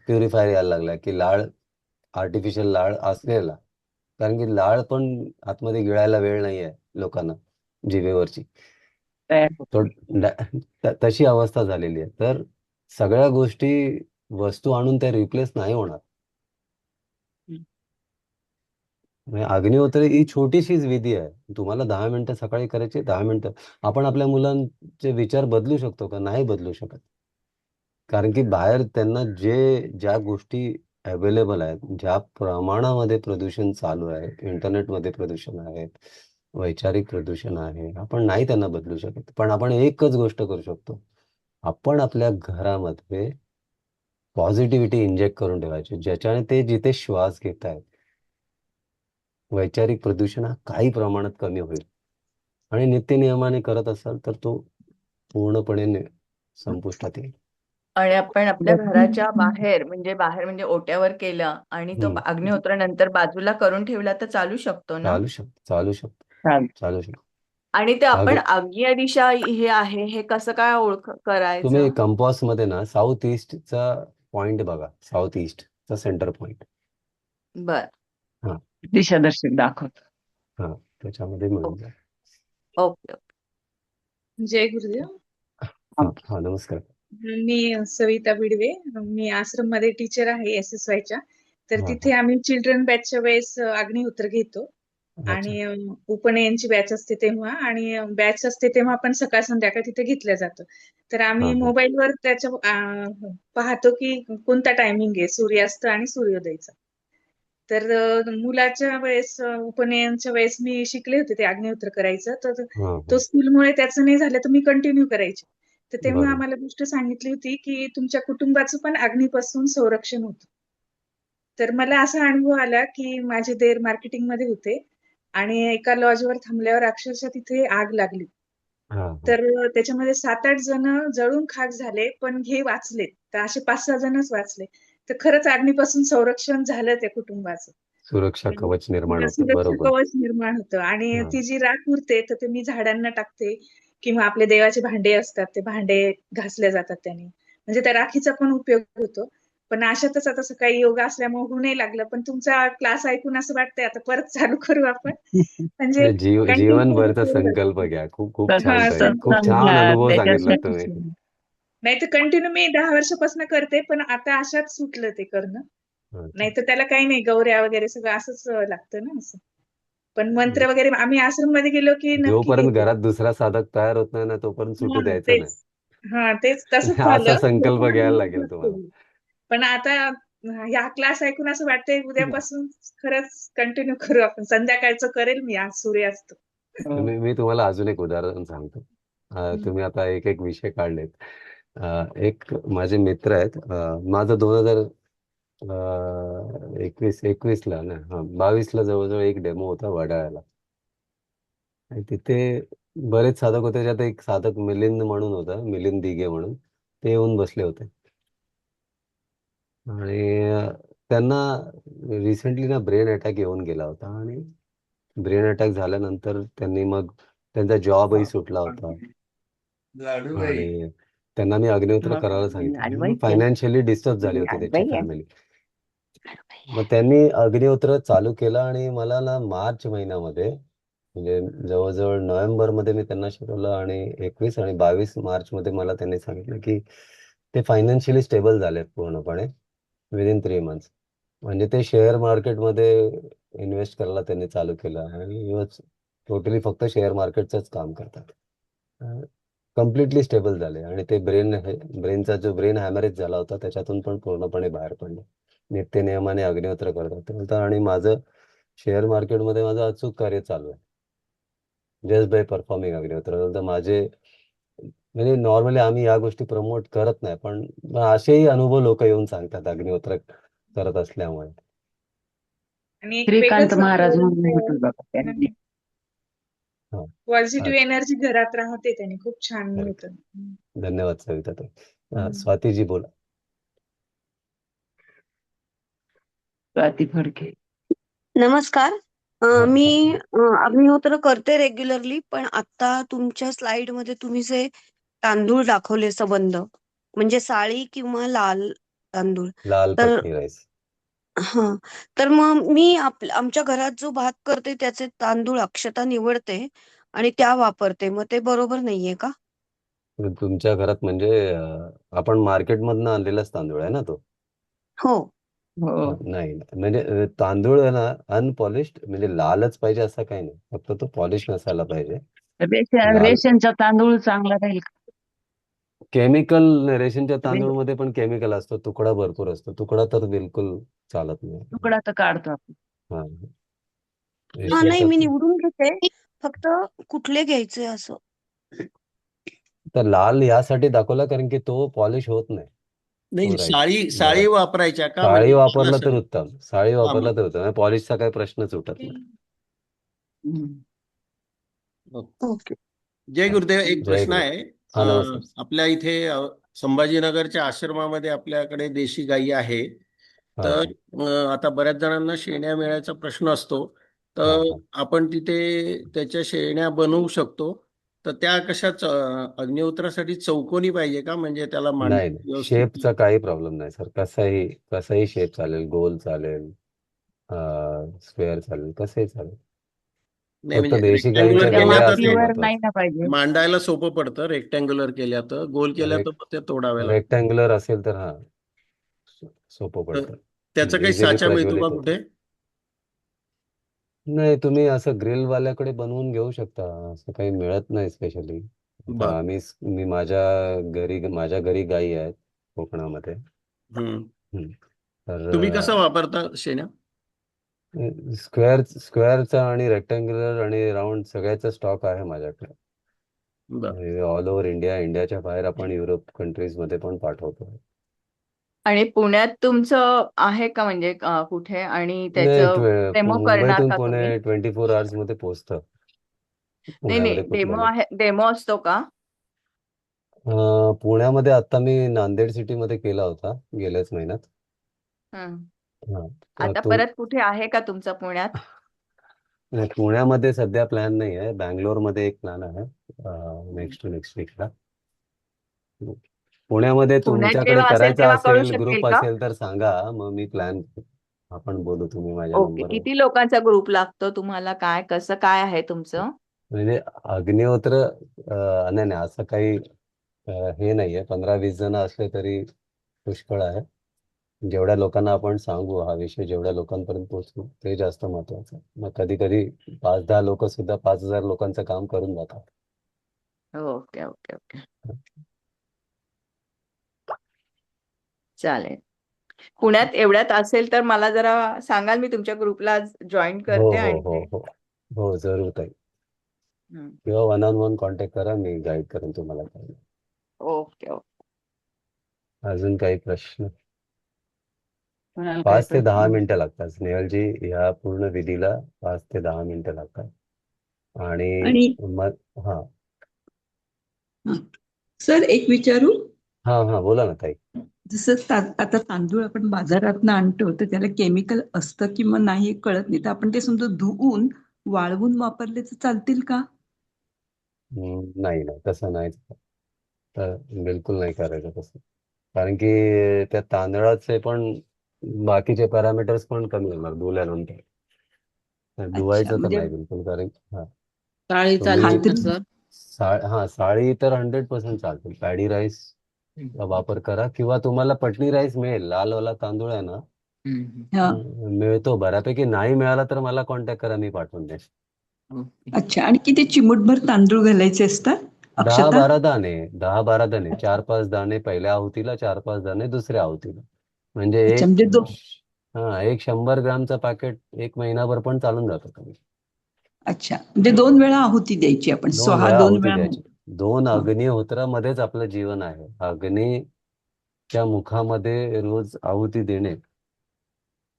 प्युरिफायर यायला लागला की आर्टिफिशियल लाळ असलेला. कारण की लाळ पण आतमध्ये गिळायला वेळ नाहीये लोकांना, जिभेवरची. तयार तो होतो. तशी अवस्था झालेली आहे. तर सगळ्या गोष्टी वस्तू आणून त्या रिप्लेस नाही होणार. म्हणजे अग्निहोत्र ही छोटीशीच विधी आहे. तुम्हाला 10 मिनिटं सकाळी करायची, 10 मिनिटं. आपण आपल्या मुलांचे विचार बदलू शकतो का? नाही बदलू शकत. कारण की बाहेर त्यांना ज्या गोष्टी अवेलेबल आहेत, ज्या प्रमाणामध्ये प्रदूषण चालू आहे, इंटरनेटमध्ये प्रदूषण आहे, वैचारिक प्रदूषण आहे, आपण नाही त्यांना बदलू शकत. पण आपण एकच गोष्ट करू शकतो. आपण आपल्या घरामध्ये पॉझिटिव्हिटी इंजेक्ट करून ठेवायची, ज्याच्याने ते जिथे श्वास घेत आहेत वैचारिक प्रदूषण हा काही प्रमाणात कमी होईल. आणि नित्यनियमाने करत असाल तर तो पूर्णपणे संपुष्टात येईल. आणि आपण आपल्या घराच्या बाहेर म्हणजे ओट्यावर केलं आणि तो हम्म. अग्निहोत्रानंतर बाजूला करून ठेवला तर चालू शकतो ना? चालू शकतो चालेल. चालू शकतो. आणि ते आपण अग आग्नेय दिशा हे आहे हे कसं काय तुम्ही करायचं? कंपास मध्ये ना साऊथ ईस्टचा पॉइंट बघा, साऊथ ईस्टचा सेंटर पॉइंट. बर. हा दिशादर्शक दाखवतो. हा त्याच्यामध्ये मिळून ओके जाईल. ओके. जय गुरुदेव. हा हा नमस्कार. मी सविता बिडवे. मी आश्रम मध्ये टीचर आहे SSY च्या. तर हा तिथे आम्ही चिल्ड्रन बॅचच्या वेळेस अग्निहोत्र घेतो अच्छा आणि उपनयनची बॅच असते तेव्हा आणि बॅच असते तेव्हा पण सकाळ संध्याकाळ तिथे घेतलं जातं. तर हा आम्ही हा मोबाईलवर त्याच्या पाहतो की कोणता टायमिंग आहे सूर्यास्त आणि सूर्योदयचा. तर मुलाच्या वेळेस उपनयनच्या वेळेस मी शिकले होते ते अग्निहोत्र करायचं. तर हा तो हा स्कूलमुळे त्याचं नाही झालं तर मी कंटिन्यू करायचे. तर तेव्हा बरोबर. आम्हाला गोष्ट सांगितली होती की तुमच्या कुटुंबाचं पण अग्नीपासून संरक्षण होतं. तर मला असा अनुभव आला की माझे देर मार्केटिंग मध्ये होते आणि एका लॉजवर थांबल्यावर अक्षरशः तिथे आग लागली. हा हा तर त्याच्यामध्ये 7-8 जण जळून खाक झाले, पण हे वाचले. तर असे 5-6 जणच वाचले. तर खरंच अग्नीपासून संरक्षण झालं त्या कुटुंबाचं. सुरक्षा म्हणजे कवच निर्माण तिला होतं. सुरक्षा बरोबर. कवच निर्माण होतं आणि हा ती जी राख उरते तर ते मी झाडांना टाकते किंवा आपले देवाचे भांडे असतात ते भांडे घासले जातात त्याने. म्हणजे त्या राखीचा पण उपयोग होतो. पण अशातच आता सकाळी योगा असल्यामुळे होऊ नाही लागलं. पण तुमचा क्लास ऐकून असं वाटतंय आता परत चालू करू आपण. म्हणजे म्हणजे कंटिन्यू जीवनभरचा संकल्प घ्या. खूप खूप छान हां, ताई, खूप कंटिन्यू. सत्संग छान घ्या अनुभव सांगितला तुम्ही. त्याच्यासाठी. नाही तर कंटिन्यू मी 10 वर्षापासून करते, पण आता अशात सुटलं ते करणं. अच्छा. नाहीतर त्याला काही नाही गौऱ्या वगैरे सगळं असंच लागतं ना असं. पण मंत्र वगैरे आम्ही आश्रममध्ये गेलो की नक्की जोपर्यंत घेते. घरात दुसरा साधक तयार होत नाही ना तोपर्यंत सुटू हां, द्यायचं नाही. तेच. हां, तेच तसंच असा झालं. संकल्प त्याच्यामुळे घ्यायला मी लागेल तुम्हाला. केलं. पण आता ह्या क्लास ऐकून असं वाटतंय उद्यापासून खरंच कंटिन्यू करू आपण. संध्याकाळचं करेल मी आज सूर्यास्त. हो. मी तुम्हाला अजून एक उदाहरण सांगतो. हं. तुम्ही आता एक एक विषय काढलेत. एक माझे मित्र आहेत. माझं 2021 ला ना 22ला जवळजवळ एक डेमो होता वडाळ्याला. आणि तिथे बरेच साधक होते, त्यात एक साधक मिलिंद म्हणून होता, मिलिंद दिघे म्हणून. ते येऊन बसले होते आणि त्यांना रिसेंटली ना ब्रेन अटॅक येऊन गेला होता. आणि ब्रेन अटॅक झाल्यानंतर त्यांनी मग त्यांचा जॉबही सुटला होता आणि त्यांना मी अग्निहोत्र करायला सांगितलं. फायनान्शियली डिस्टर्ब झाली होती त्याची फॅमिली. मग त्यांनी अग्निहोत्र चालू केलं आणि मला ना मार्च महिन्यामध्ये, म्हणजे जवळजवळ नोव्हेंबरमध्ये मी त्यांना शिकवलं आणि 21 आणि 22 मार्चमध्ये मला त्यांनी सांगितलं की ते फायनान्शियली स्टेबल झालेत पूर्णपणे विदिन 3 मंथ्स. म्हणजे ते शेअर मार्केटमध्ये इन्व्हेस्ट करायला त्यांनी चालू केलं आणि टोटली फक्त शेअर मार्केटचंच काम करतात. कम्प्लिटली स्टेबल झाले आणि ते ब्रेनचा जो ब्रेन हॅमरेज झाला होता त्याच्यातून पण पूर्णपणे बाहेर पडले. नित्यनियमाने अग्निहोत्र करतात ते बोलतात. आणि शेअर मार्केटमध्ये माझं अचूक कार्य चालू आहे जस्ट बाय परफॉर्मिंग अग्निहोत्र. तर म्हणजे नॉर्मली आम्ही या गोष्टी प्रमोट करत नाही, पण असेही अनुभव लोक येऊन सांगतात अग्निहोत्र करत असल्यामुळे. आणि एक श्रीकांत वेगळंच महाराज म्हणून होते बघा त्यांनी. हा पॉझिटिव्ह अच्छा, एनर्जी घरात राहते त्याने. खूप छान करेक्ट. होतं. धन्यवाद सविता ताई. हं. स्वातीजी बोला. स्वाती फडके. नमस्कार. हा मी हा अग्निहोत्र करते रेग्युलरली, पण आता तुमच्या स्लाइड मध्ये तुम्ही जे तांदूळ दाखवले सबंध, म्हणजे साळी किंवा लाल तांदूळ, लाल तर पट्टी राईस. हा तर मग मी आमच्या घरात जो भात करते त्याचे तांदूळ अक्षता निवडते आणि त्या वापरते. मग ते बरोबर नाहीये का? तुमच्या घरात म्हणजे आपण मार्केटमधनं आणलेलाच तांदूळ आहे ना तो? हो. हो. नाही म्हणजे तांदूळ आहे ना अनपॉलिश्ड, म्हणजे लालच पाहिजे असं काही नाही, फक्त तो पॉलिश नसायला पाहिजे. लाल रेशनचा तांदूळ चांगला राहील का? रेशनच्या तांदूळमध्ये पण केमिकल असतो, तुकडा भरपूर असतो. तुकडा तर बिलकुल चालत नाही. तुकडा तर काढतो आपण. हा हा नाही मी याच्यात निवडून घेते फक्त कुठले घ्यायचे असं. तर लाल यासाठी दाखवला कारण की तो पॉलिश होत नाही. नाही, तो राहील साळी बघा. साळी वापरायच्या का, साळी म्हणजे वापरलं तर पानासाठी? उत्तम. साळी हा, वापरलं मग तर उत्तम. पॉलिशचा काही प्रश्नच उठत नाही. ओके. जय गुरुदेव. एक जय प्रश्न गुरु. आहे. हा नमस्कार. आपल्या इथे संभाजीनगरच्या आश्रमामध्ये आपल्याकडे देशी गायी आहे. हा तर आता बऱ्याच जणांना शेण्या मिळायचा प्रश्न असतो. हा तर हा आपण तिथे त्याच्या शेण्या बनवू शकतो. तर त्या कशा अग्निहोत्रासाठी चौकोनी पाहिजे का, म्हणजे त्याला नाही नाही व्यवस्थित? शेपचा काही प्रॉब्लेम नाही सर. कसाही शेप चालेल. गोल चालेल, स्क्वेअर चालेल, कसंही चालेल. नाही, फक्त म्हणजे देशी रेक्टँग्युलर गाईंच्या त्या केल्या गोळ्या तर असणं ते मातीवर नाही महत्वाचं. ना पाहिजे. मांडायला सोपं पडतं. रेक्टँग्युलर केल्या तर, गोल केल्या तर ते तोडाव्या लागतात. रेक्टँग्युलर असेल तर हा सोपं तर पडतं. त्याचा काही इझिली साचा मिळतो का प्रज्वलित होतं. कुठे? नाही तुम्ही असं ग्रिल वाल्याकडे बनवून घेऊ शकता. असं काही मिळत नाही स्पेशली. बर. आता मी माझ्या घरी गायी आहेत कोकणामध्ये. तुम्ही तर कसं वापरता शेण्या? स्क्वेअरचा आणि रेक्टँग्युलर आणि राऊंड सगळ्याचा स्टॉक आहे माझ्याकडे. बर. ऑल ओव्हर इंडियाच्या बाहेर आपण युरोप कंट्रीज मध्ये पण पाठवतो. आणि पुण्यात तुमचं आहे का, म्हणजे कुठे, आणि नाही त्याचं डेमो करणार मुंबईतून का तुम्ही? पुणे 24 आवर्स मध्ये पोहोचतं. नाही पुण्यामध्ये डेमो कुठल्याही. डेमो असतो का? पुण्यामध्ये आता मी नांदेड सिटी मध्ये केला होता गेल्याच महिन्यात. हम्म. हा तर आता तो परत कुठे आहे का तुमचं पुण्यात? नाही, पुण्यामध्ये सध्या प्लॅन नाही आहे. बँगलोरमध्ये एक प्लॅन आहे नेक्स्ट वीकला. पुण्यामध्ये पुण्यात तुमच्याकडे जेव्हा असेल करायचा तेव्हा कळू असेल, शकेल ग्रुप का? असेल तर सांगा. मग मी प्लॅन आपण बोलू. तुम्ही माझ्या ओके. नंबरवर. किती लोकांचा ग्रुप लागतो तुम्हाला? काय कसं काय आहे तुमचं? म्हणजे अग्निहोत्र नाही नाही असं काही हे नाहीये. 15-20 जण असले तरी पुष्कळ आहे. जेवढ्या लोकांना आपण सांगू हा विषय, जेवढ्या लोकांपर्यंत पोहोचू ते जास्त महत्वाचं. मग कधी कधी 5-10 लोक सुद्धा 5,000 लोकांचं काम करून जातात. ओके ओके ओके चालेल. पुण्यात एवढ्यात असेल तर मला जरा सांगाल, मी तुमच्या ग्रुपला जॉईन हो करते. हो आणि हो हो हो जरूर ताई. हम्म. किंवा 1-on-1 कॉन्टॅक्ट करा. मी गाईड करेन तुम्हाला. काही ओके ओके अजून काही प्रश्न? कोणाला काय 5 ते 10 प्रश्न? मिनिटं लागतात स्नेहलजी. ह्या पूर्ण विधीला 5 ते 10 मिनिटं लागतात. आणि आणि मग हा सर एक विचारू, हा हा बोला ना ताई. जसं आता तांदूळ आपण बाजारातनं आणतो तर त्याला केमिकल असतं किंवा नाही हे कळत नाही, तर आपण ते समजा धुवून वाळवून वापरले तर चालतील का? नाही नाही तसं नाही. तर बिलकुल नाही करायचं तसं. कारण की त्या तांदळाचे पण बाकीचे पॅरामीटर्स पण कमी होणार धुल्यानंतर. अच्छा, धुवायचं तर म्हणजे नाही बिलकुल. कारण हा टाळी चालते तुम्ही का सर? साळी तर 100% चालते. पॅडी राईस वापर करा किंवा तुम्हाला पटनी राईस मिळेल. लालवाला तांदूळ आहे ना, हा मिळतो बऱ्यापैकी. नाही मिळाला तर मला कॉन्टॅक्ट करा, मी पाठवून देईन. ओके. अच्छा, आणि किती चिमूटभर तांदूळ घालायचे असतात अक्षता? 10-12 दाणे. 10-12 दाणे. 4-5 दाणे पहिल्या आहुतीला, 4-5 दाणे दुसऱ्या आहुतीला. म्हणजे अच्छा, म्हणजे एक 100 ग्रामचं पॅकेट 1 महिनाभर पण चालून जातं. अच्छा, म्हणजे 2 वेळा आहुती द्यायची आपण. 2 वेळा 2 आहुती वेळा द्यायची. 2 हा. अग्निहोत्रामध्येच आपलं जीवन आहे. अग्नीच्या मुखामध्ये रोज आहुती देणे.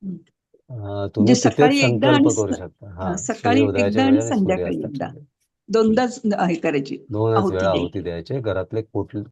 म्हणजे तुम्ही तिथेच सकाळी एकदा संकल्प आणि करू शकता. सकाळी सूर्योदयाच्या एकदा आणि वेळी आणि संध्याकाळी सूर्यास्ताच्या एकदा, वेळी. दोनदाच हे करायची 2च आहुती वेळा द्यायची. आहुती द्यायचे. घरातले